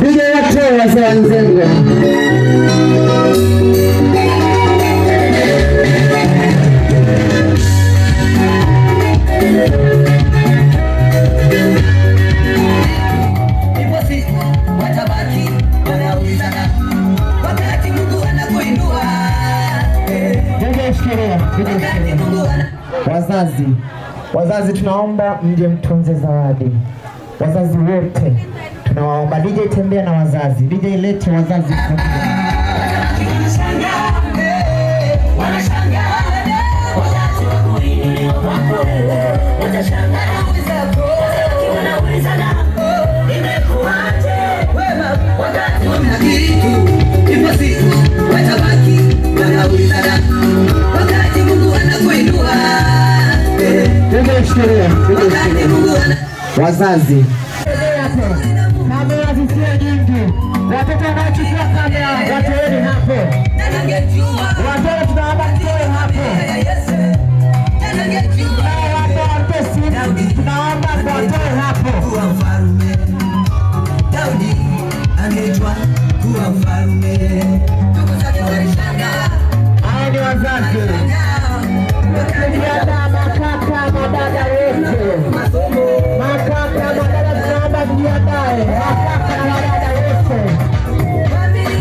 DJ watu wazee mzengo. Wazazi tunaomba mje mtunze zawadi. Wazazi wote tunawaomba. DJ tembea na wazazi. DJ lete wazazi. Wazazi kamera zisiwe nyingi, watoto wanaochukua kamera watoeni hapo, watoto tunaomba mtoe hapo, tunaomba watoe hapo. Daudi anaitwa kuwa mfalme. Hao ni wazazi. Makaka madada wote, makaka madada tunaomba mjiandae, makaka madada wote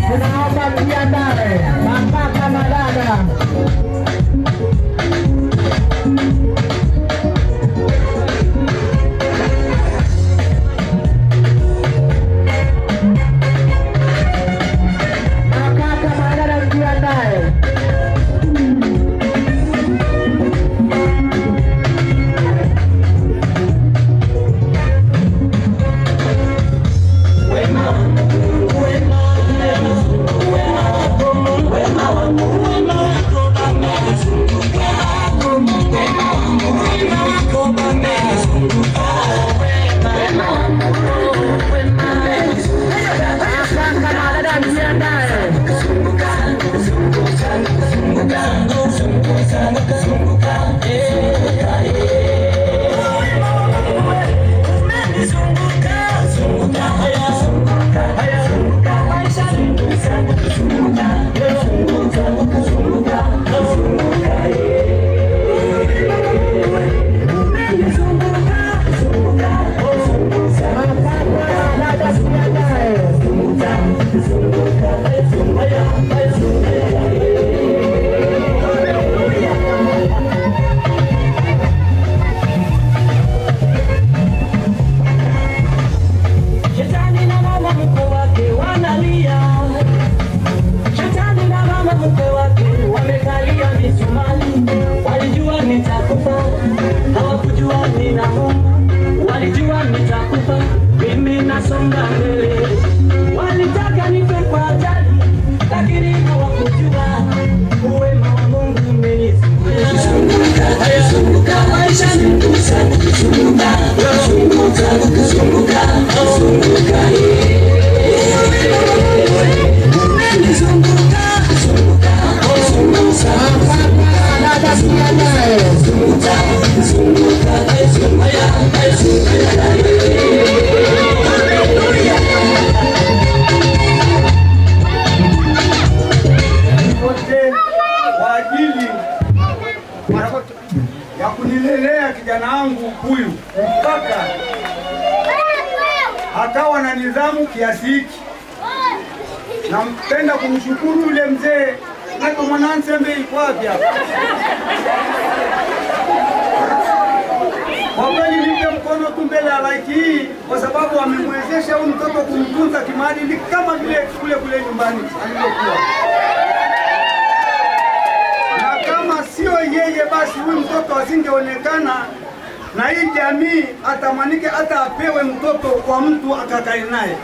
tunaomba mjiandae, makaka madada. Makaka madada mjiandae. Walijua nitakufa, mimi nasonga mbele. Walitaka nife kwa ajali, lakini hawakujua uwema wa Mungu umenizunguka. Kuzunguka maisha ni kuzunguka, kuzunguka, kuzunguka, kuzunguka. Kwa ajili ya kunilelea kijana wangu akawa na nidhamu kiasi hiki. Nampenda kumshukuru yule mzee naitwa Mwanansembe iko wapi hapa. Kwa kweli nipe mkono tu mbele ya laiki hii kwa sababu amemwezesha huyu mtoto kumtunza kimaadili kama vile kule nyumbani alivyokuwa. Na kama sio yeye basi huyu mtoto asingeonekana na hii jamii atamanike hata apewe mtoto kwa mtu akakae naye.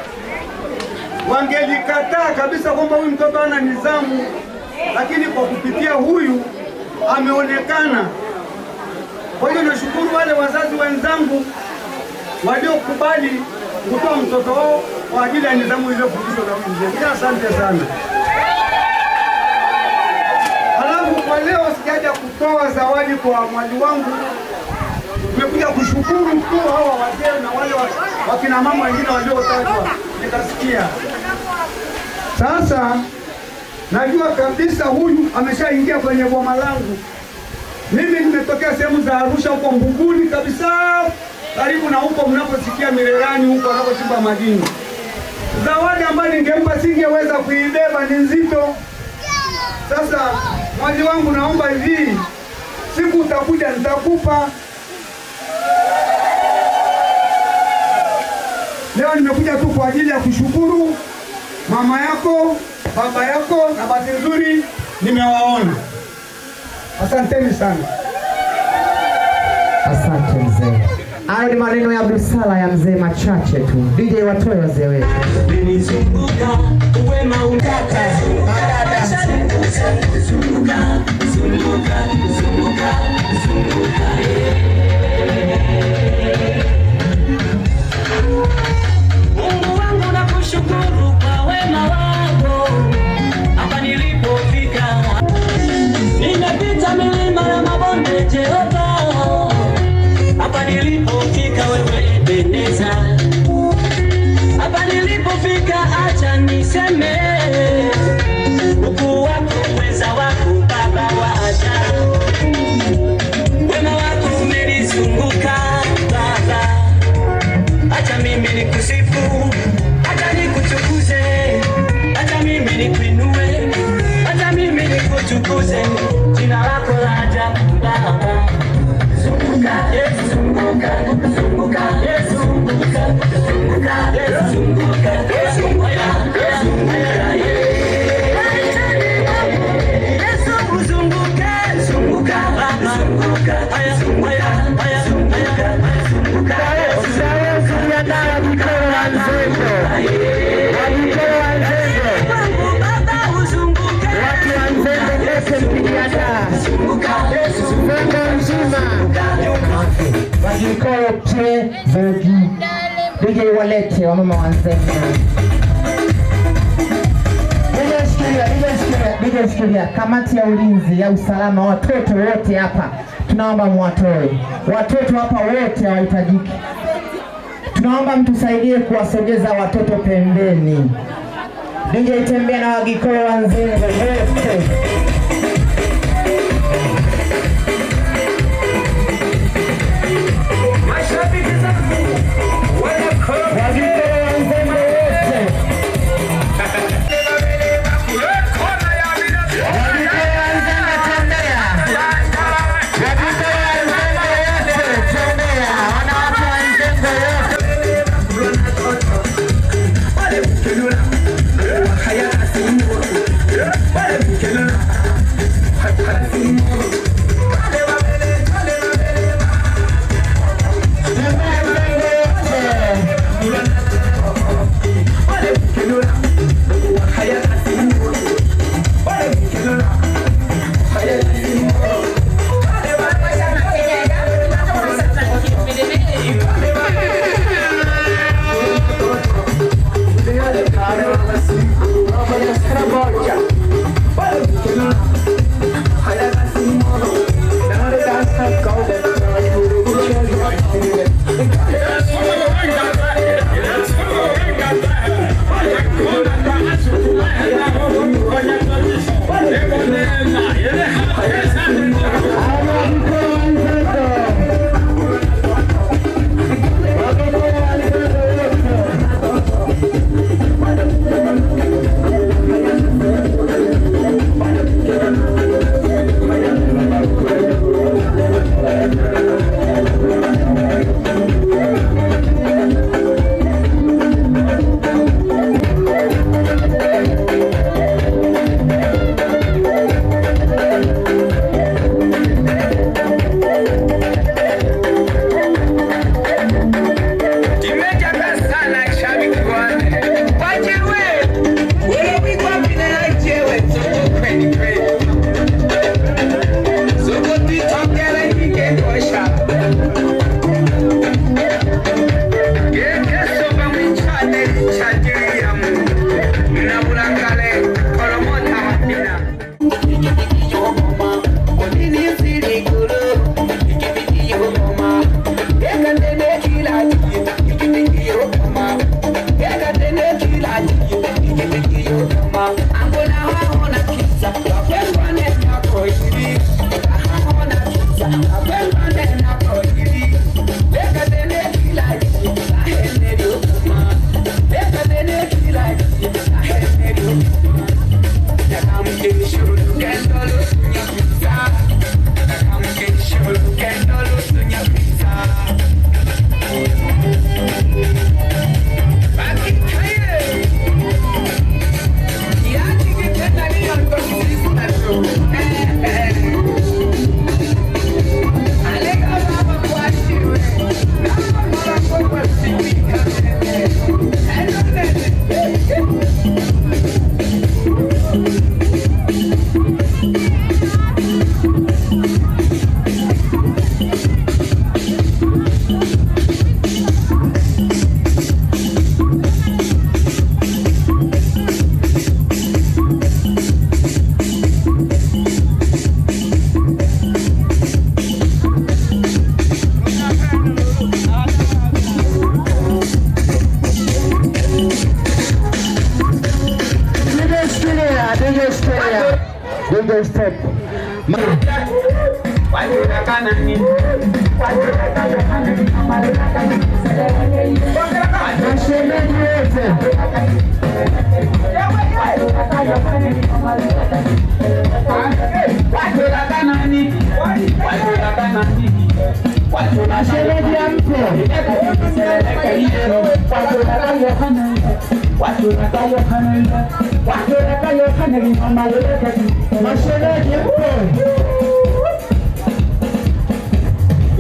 Wangelikataa kabisa kwamba huyu mtoto hana nidhamu, lakini kwa kupitia huyu ameonekana. Kwa hiyo nashukuru wale wazazi wenzangu waliokubali kutoa mtoto wao kwa ajili ya nidhamu iliyofundishwa na mzee. Asante sana. Halafu kwa leo sijaja kutoa zawadi kwa mwali wangu. Nimekuja kushukuru tu hawa wazee na wale wakina mama wengine waliotajwa nikasikia. Sasa najua kabisa huyu ameshaingia kwenye boma langu. Mimi nimetokea sehemu za Arusha huko Mbuguni kabisa, karibu na huko mnaposikia Mirerani huko wanapochimba madini. Zawadi ambayo ningempa singeweza kuibeba, ni nzito. Sasa mwali wangu, naomba hivi, siku utakuja nitakupa. Leo nimekuja tu kwa ajili ya kushukuru mama yako, baba yako, na bahati nzuri nimewaona. Asanteni sana. Asante mzee. Hayo ni maneno ya busara ya mzee machache tu. DJ watoe wazee wetu. Nizunguka uwema undaka madada zunguka zunguka zunguka zunguka. Mungu wangu nakushukuru kwa wema wako hapa nilipofika. Nimepita milima na mabonde Jehova, hapa nilipofika wewe pendeza. Hapa nilipofika acha niseme ukuu wako, uweza wako Baba wa ajabu. Wema wako umenizunguka Baba, acha mimi nikusifu, acha nikutukuze, acha mimi nikuinue, acha mimi nikutukuze jina lako la ajabu Baba. Zunguka, Yesu zunguka, zunguka, Yesu zunguka, zunguka, Yesu zunguka, zunguka, Yesu zunguka, zunguka, Baba zunguka, zunguka, zunguka, zunguka, Yesu jiandaa mikono ya nzego, mikono ya nzego, Baba uzunguke, watu wa nzego wote mkijiandaa, zunguka, Yesu zunguka mzima. Wajikoro pie zogi. DJ walete wa mama wanzema. DJ shikilia. Kamati ya ulinzi ya usalama, watoto wote hapa tunaomba mwatoe. Watoto hapa wote hawahitajiki. Tunaomba mtusaidie kuwasogeza watoto pembeni. DJ tembea na wagikoro wanzema wote. Hayat asing, DJ stop. Mashemeji wote. Mashemeji ya mpe. Mashemeji mpe.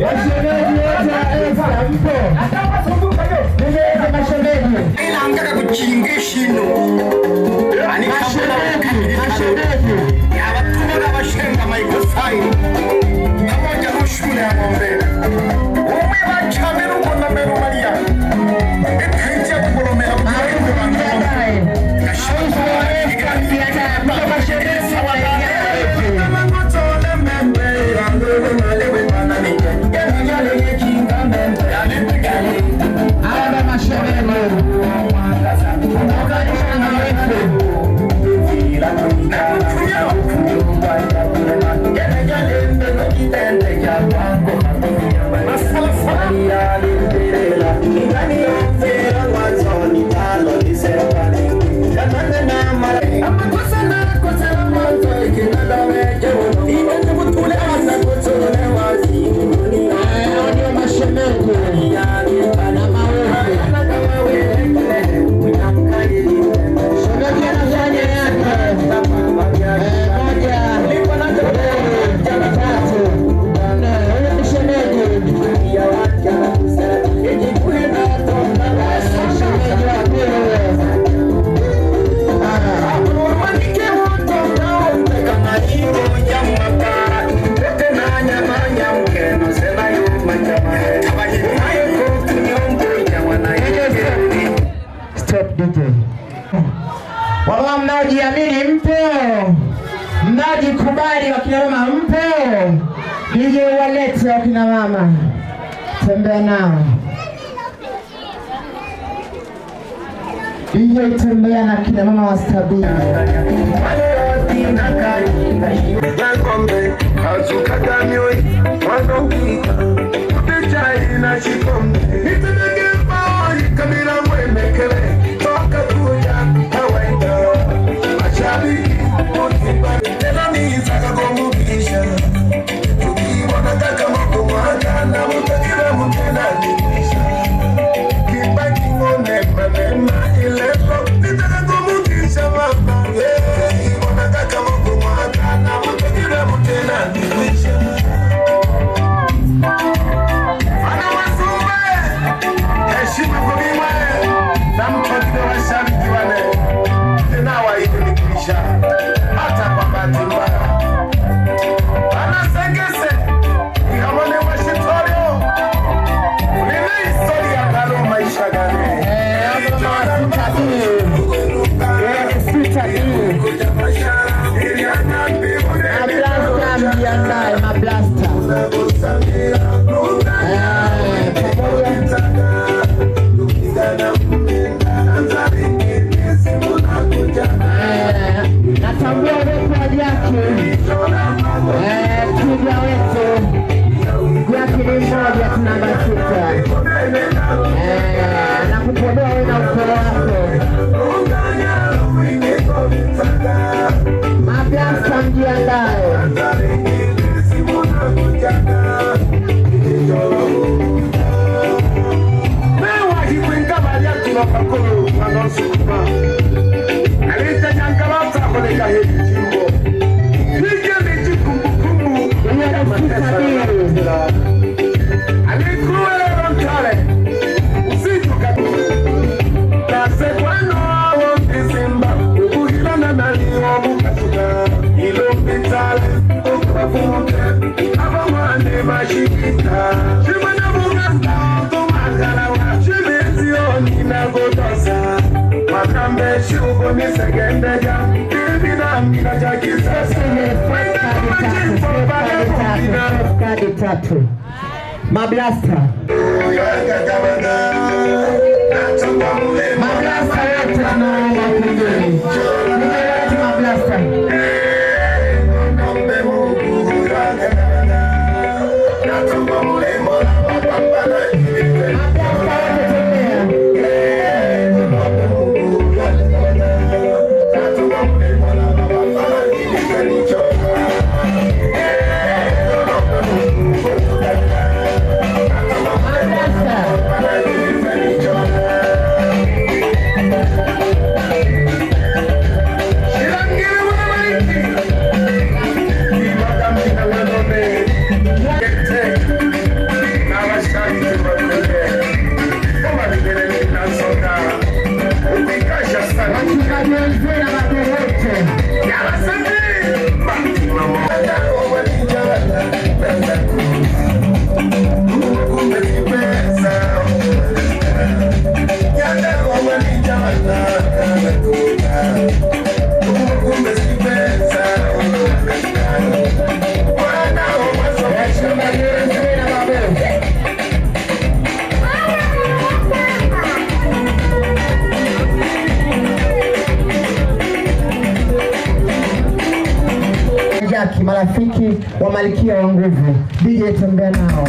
Mashemeji wote Esther mpe. Nimeenda mashemeji. Inaangalia kuchingisha ino. Mashemeji. Ya watu wanashenga maikosai. Pamoja na shule ya ng'ombe. Umewacha meru kwa meru Maria. Ekaija kukolomea mtaani kwa ng'ombe. Kashauri Wamama mnaojiamini mpo, mnaojikubali wakina mama mpo, DJ walete wakina mama, tembea nao. DJ tembea na kina mama wastabili. Natambua rekodi yake kuja wetu yake ni moja tunamba 6 na kupodoa wewe na ukoo wako Mablasta mjiandae. Mewa hikwinga Maria tunapakolo wanaosukuma alita jangalata koleka hili jimbo hige miji kumbukumbu ya matesa alikuwe rontale usiku kase kwano wonkisimba ukuhilana naliwa mukasuka ilo mpitale ukwafunke abamane mashikita shimana mugasta tumakalawa shimezioni na gotosa makambe shugo nisegendeja kibina mina jakisasa kadi tatu Mablasta Mablasta yote tunaomba kujeni Mablasta marafiki wa Malkia wa Nguvu. DJ tembea nao.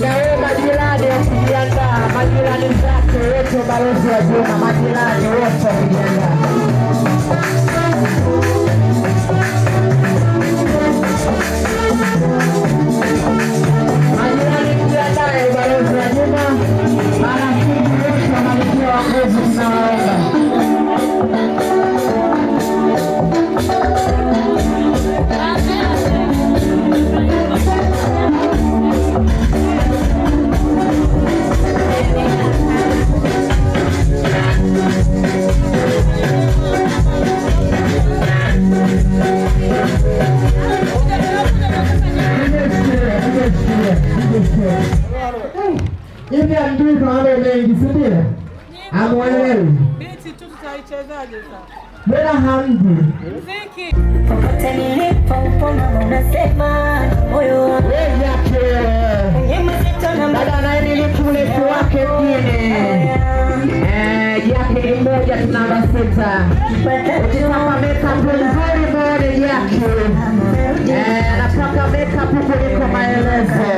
Nawe majirani wakijiandaa, majirani zake wote, balozi wa Juma, majirani wote wakijiandaa. Majirani mjiandae, balozi wa Juma, marafiki wote wa Malkia wa Nguvu tunawaomba. Hivi amjui kwa mambo mengi, si ndio? Hamuelewi. Biti tu tutaichezaje sasa? Mbona hamjui? Muziki. Popote nilipo upo mama unasema moyo wangu. Dada naye nilikulefu wake mjini. Jaki ni mmoja tunamba 6. Ukitaka makeup nzuri mbele Jaki. Nataka makeup kuliko maelezo.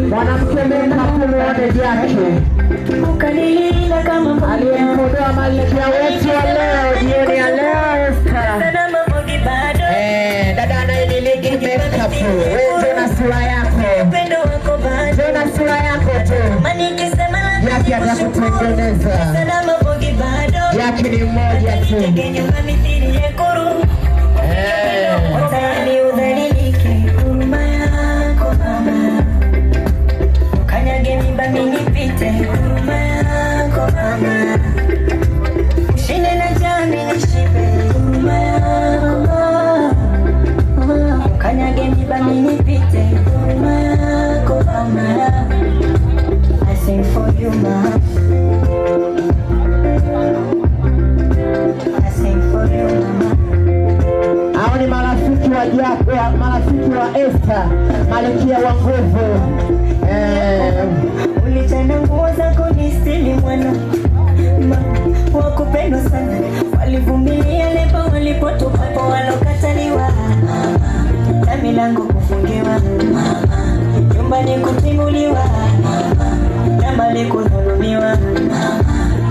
Mwanamke makeup muone Jaki. Aliyemkodoa Malkia wetu wa leo, jioni ya leo Esther. Dada anayeniliki makeup. Wewe na sura yako. Wewe na sura yako tu. Jaki atakutengeneza. Jaki ni mmoja tu. I sing for you, ma. I sing for you, mama. Hao ni marafiki wa Jaki, marafiki wa Esther, Malkia wa Nguvu. Ulichana nguo zako nisili mwana wakupendwa sana, walivumilia lepa walipotupapo walokataliwa, na milango kufungiwa, nyumbani kutimuliwa, na mali kudhulumiwa.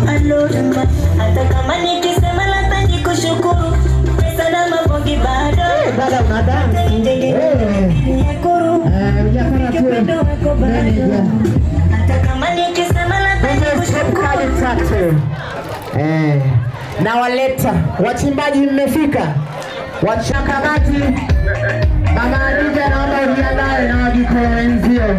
Aloruma, hata kama nikisema lazima nikushukuru, pesa na mabogi bado. Dada unadansi. Nikipendo wako bado. Hata kama nikisema lazima nikushukuru. Na waleta wachimbaji, mmefika wachakabati. Mama Adija naomba ujiandae na wajiko wenzio.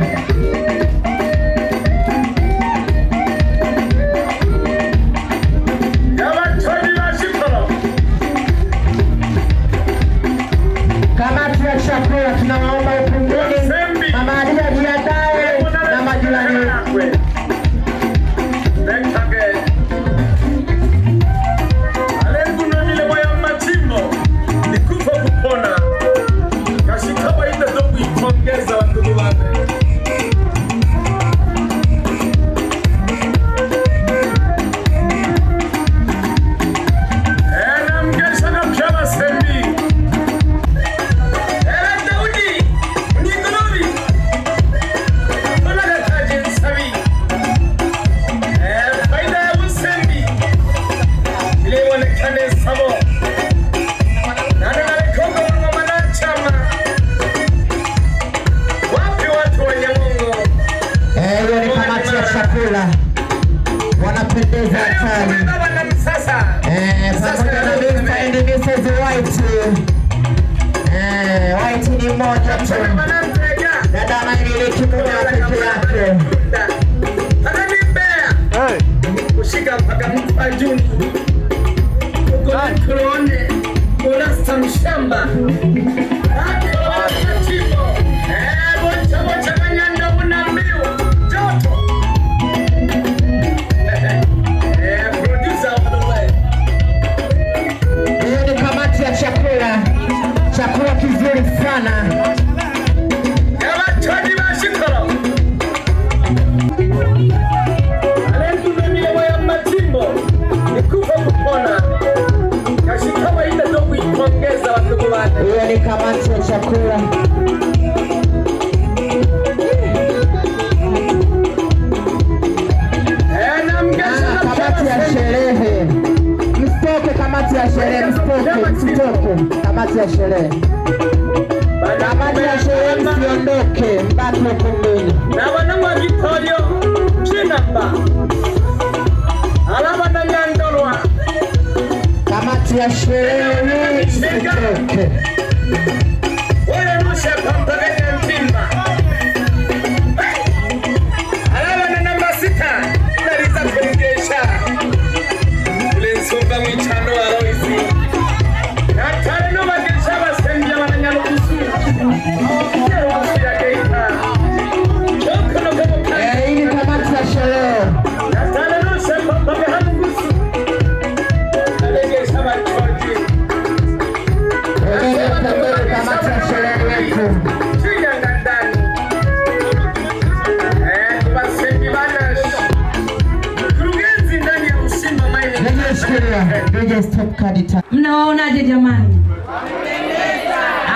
Kamati ya chakula tunawaomba upunguni. Mama Adija jiandae na majirani wake. Wanapendeza hatari. Pamoja na Mr. and Mrs. White. White ni moja tu. Dada anaimiliki mume wa peke yake. Kushika mpaka mpajuni. Ukolone. Ulasta mshamba. Bocha manyanda unambiwa. Joto. Hiyo ni kamati ya chakula. Chakula kizuri sana. sherehe. Msitoke kamati ya sherehe, msitoke kamati ya sherehe. Kamati ya sherehe msiondoke, mbaki ukumbini. Na wanangu wa Victoria, chinamba. Alama na nyandolwa. Kamati ya sherehe msitoke. Wewe rusha pampa kwenye mtimba. Alama na namba 6. Naliza kuongesha. Ule nsumba mwichano wa roisi. Na tare no magesha basembya wananyalo kusu. Kero wasu ya geita. Choko no kemo kani. Hii ni kamati ya sherehe. Na tare rusha pampa kwenye kusu. Nalegesha machoji. Kamati ya sherehe yetu. Mnawaonaje jamani?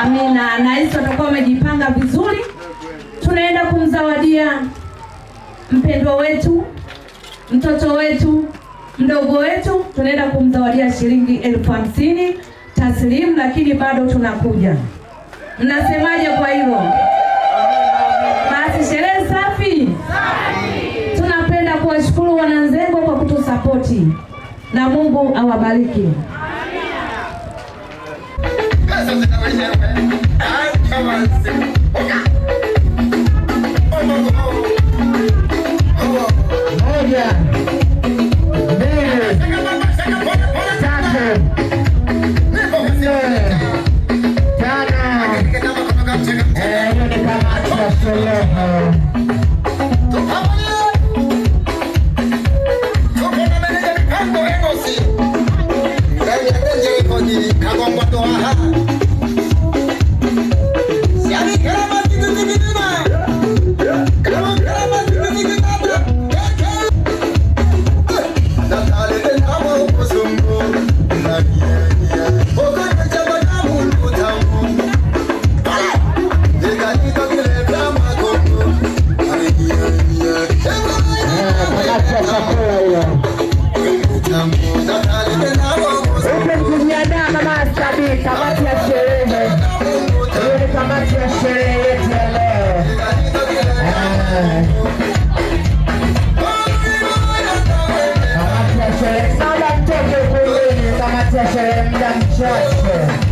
Amina. Na hizo tutakuwa umejipanga vizuri. Tunaenda kumzawadia mpendwa wetu, mtoto wetu, mdogo wetu. Tunaenda kumzawadia shilingi 50,000 taslimu, lakini bado tunakuja. Mnasemaje kwa hilo? Basi sherehe safi. Tunapenda kuwashukuru wananzengo kwa kutusapoti. Na Mungu awabariki. Moja, mbili, tatu, nne, tano. Hiyo ni kamati ya sherehe. Kamati ya sherehe. Hiyo ni kamati ya sherehe yetu ya leo. Kamati ya sherehe. Naomba mtoke ukumbini. Kamati ya sherehe muda mchache.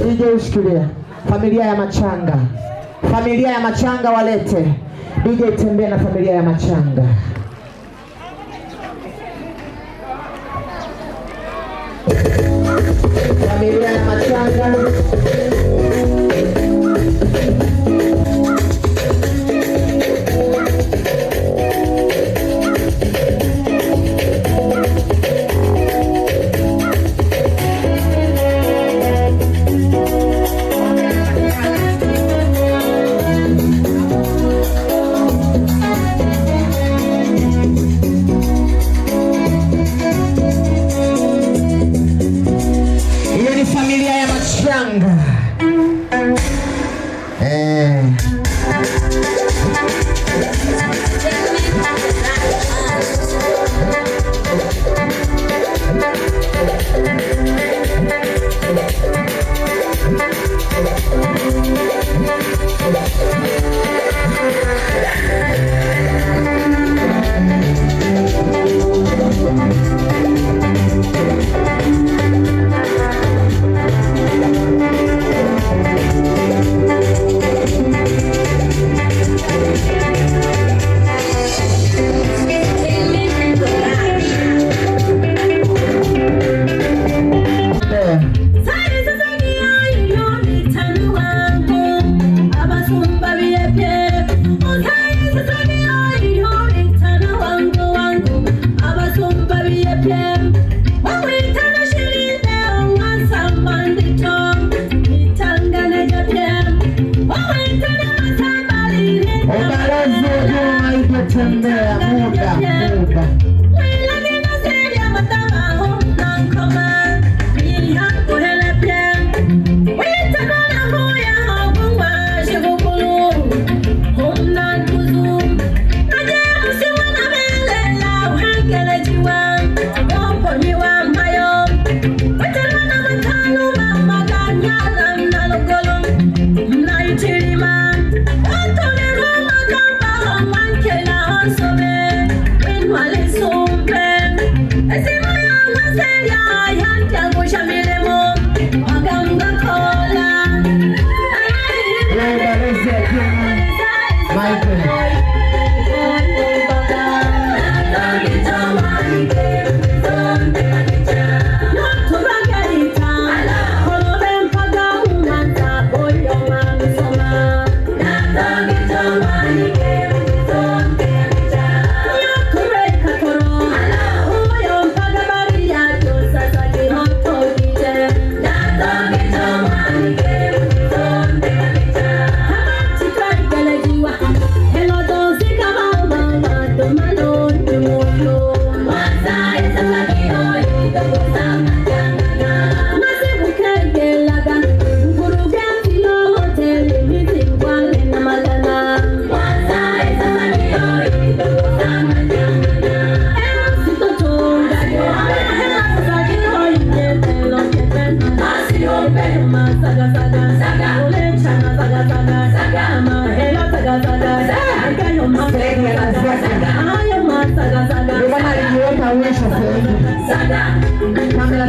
DJ shikilia. Familia ya Machanga. Familia ya Machanga walete. DJ tembea na familia ya Machanga. Familia ya Machanga.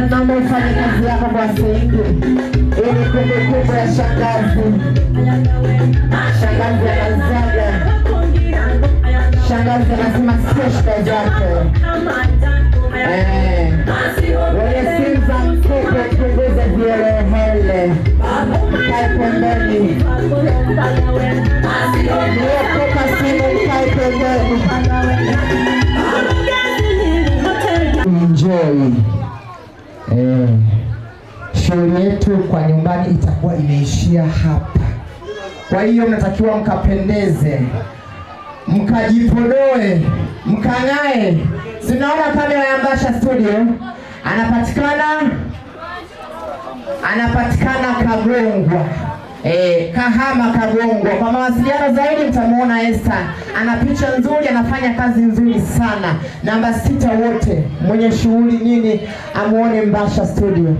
Naomba ufanye kazi yako kwa sehemu. Ili kumbukumbu ya shangazi. Shangazi anazaga. Shangazi anasema sio shida zake. Wenye simu za mkopo punguza vielehele. Mkae pembeni. Mliokopa simu mkae pembeni. Enjoy. Shughuli yetu kwa nyumbani itakuwa imeishia hapa. Kwa hiyo mnatakiwa mkapendeze, mkajipodoe, mkang'ae. Sinaona kamera ya Mbasha Studio anapatikana Kagongwa. Kahama Kagongwa. Kwa mawasiliano zaidi mtamuona Esther. Ana picha nzuri, anafanya kazi nzuri sana. Namba 6 wote mwenye shughuli nini amuone Mbasha Studio.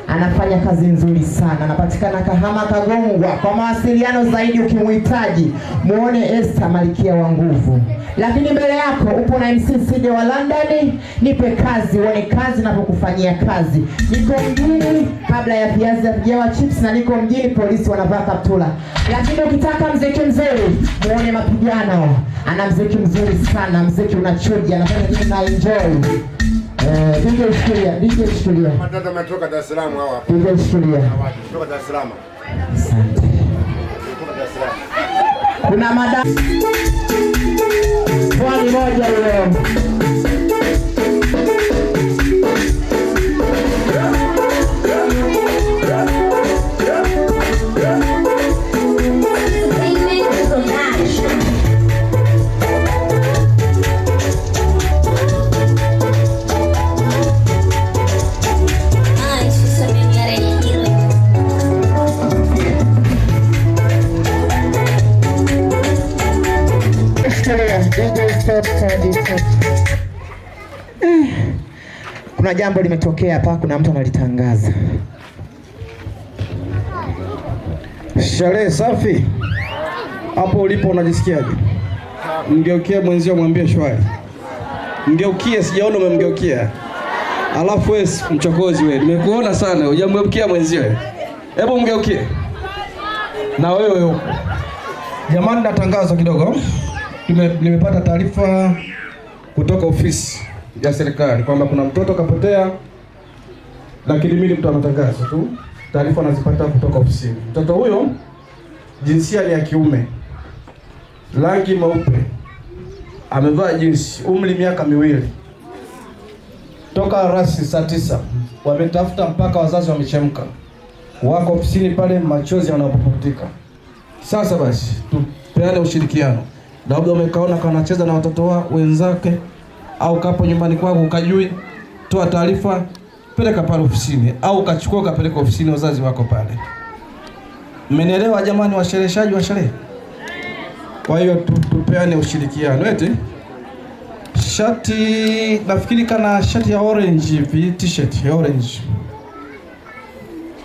anafanya kazi nzuri sana, anapatikana Kahama Kagongwa. Kwa mawasiliano zaidi ukimhitaji muone Esther Malkia wa Nguvu. Lakini mbele yako upo na MC Side wa London, nipe kazi uone kazi na kukufanyia kazi. Niko mjini kabla ya viazi vya chips, na niko mjini polisi wanavaa kaptula. Lakini ukitaka mziki mzuri muone Mapigano, ana mziki mzuri sana, mziki unachuja, anafanya kitu na enjoy. DJ Studio. Matata umetoka Dar es Salaam hawa. DJ Studio. Kutoka Dar es Salaam. Asante. Kutoka Dar es Salaam. Kuna mada swali moja leo. Kuna jambo limetokea hapa, kuna mtu analitangaza. Sherehe safi. Hapo ulipo unajisikiaje? Mgeukie mwenzio mwambie shwari. Mgeukie, sijaona umemgeukia. Alafu wewe mchokozi wewe. Nimekuona sana, hujamgeukia mwenzio. Hebu mgeukie. Na wewe huko. Jamani, natangaza kidogo. Nimepata taarifa kutoka ofisi ya serikali kwamba kuna mtoto kapotea, lakini mimi mtu anatangaza tu, taarifa anazipata kutoka ofisini. Mtoto huyo jinsia ni ya kiume, rangi mweupe, amevaa jinsi, umri miaka 2, toka rasi saa 9. Wametafuta mpaka wazazi wamechemka, wako ofisini pale, machozi yanapoputika. Sasa basi tupeane ushirikiano. Labda umekaona kanacheza na watoto wenzake, au kapo nyumbani kwako ukajui, toa taarifa, peleka pale ofisini, au kachukua ukapeleka ofisini, wazazi wako pale. Mmenielewa jamani, washereheshaji wa sherehe? Kwa hiyo tupeane ushirikiano. Eti shati, nafikiri kana shati ya orange hivi, t-shirt ya orange,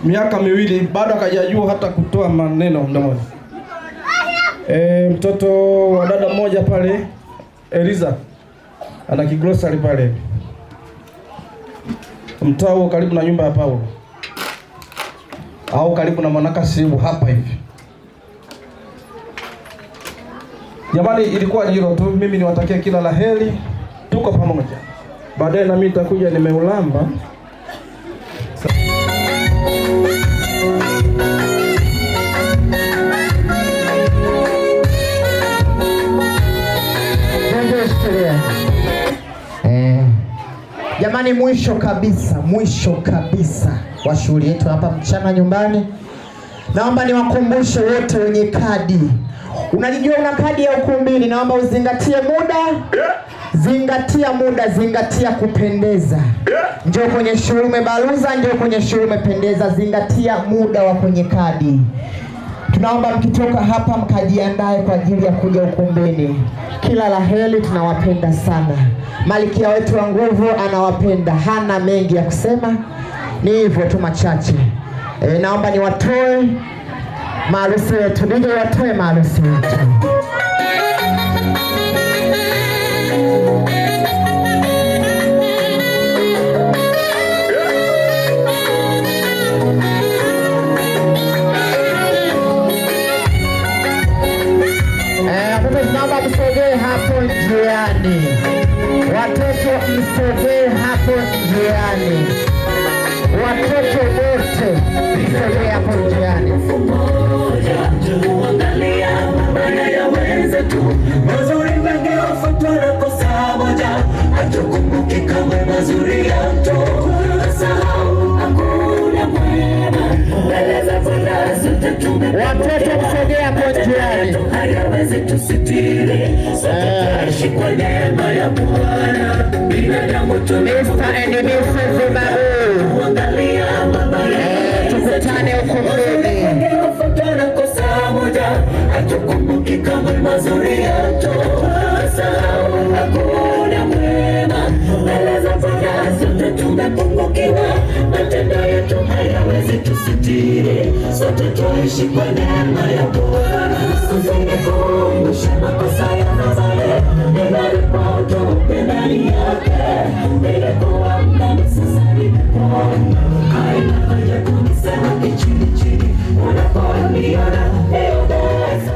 miaka 2, bado akajajua hata kutoa maneno mdomoni. Mtoto wa dada mmoja pale, Eliza, ana kigrocery pale mtao karibu na nyumba ya Paulo, au karibu na Manaka Sibu hapa hivi. Jamani, ilikuwa jiro tu, mimi niwatakia kila laheri, tuko pamoja. Baadaye na mimi nitakuja nimeulamba. Jamani, mwisho kabisa wa shughuli yetu hapa mchana nyumbani, naomba niwakumbushe wote wenye kadi. Unajijua una kadi ya ukumbini, naomba uzingatie muda. Zingatia muda, zingatia kupendeza. Njoo kwenye shughuli umebaruza, njoo kwenye shughuli umependeza, zingatia muda wa kwenye kadi. Tunaomba mkitoka hapa mkajiandae kwa ajili ya kuja ukumbini. Kila laheri, tunawapenda sana. Malkia wetu wa Nguvu anawapenda, hana mengi ya kusema, ni hivyo tu machache. Naomba niwatoe maharusi wetu, nije watoe maharusi wetu. Naomba msogee hapo njiani. Watoto msogee hapo njiani. Watoto wote msogee hapo njiani. Angalia mabaya ya wenzetu, mazuri mengi wafuatana kwa saa moja. Hatukumbuki kamwe mazuri ya mtu, sahau hakuna mwema. Mbele za Bwana sote tumepata. Watoto msogee hapo njiani. Hayawezi tusitiri, sote tunaishi kwa neema ya Bwana. Binadamu tumefanya angalia mabaya, tukutane huko mbele. Wafuatana kwa saa moja, hatukumbuki kamwe mazuri ya mtu, sahau hakuna mwema. Mbele za Bwana sote tumepungukiwa, matendo yetu haya Ishi kwa neema ya Bwana, usinikumbushe makosa ya Nazareti. Ninapotoka ndani yake, nilikuwa mdhambi, sasa nimepona. Haina haja kunisema kichini chini, unaponiona niongeze.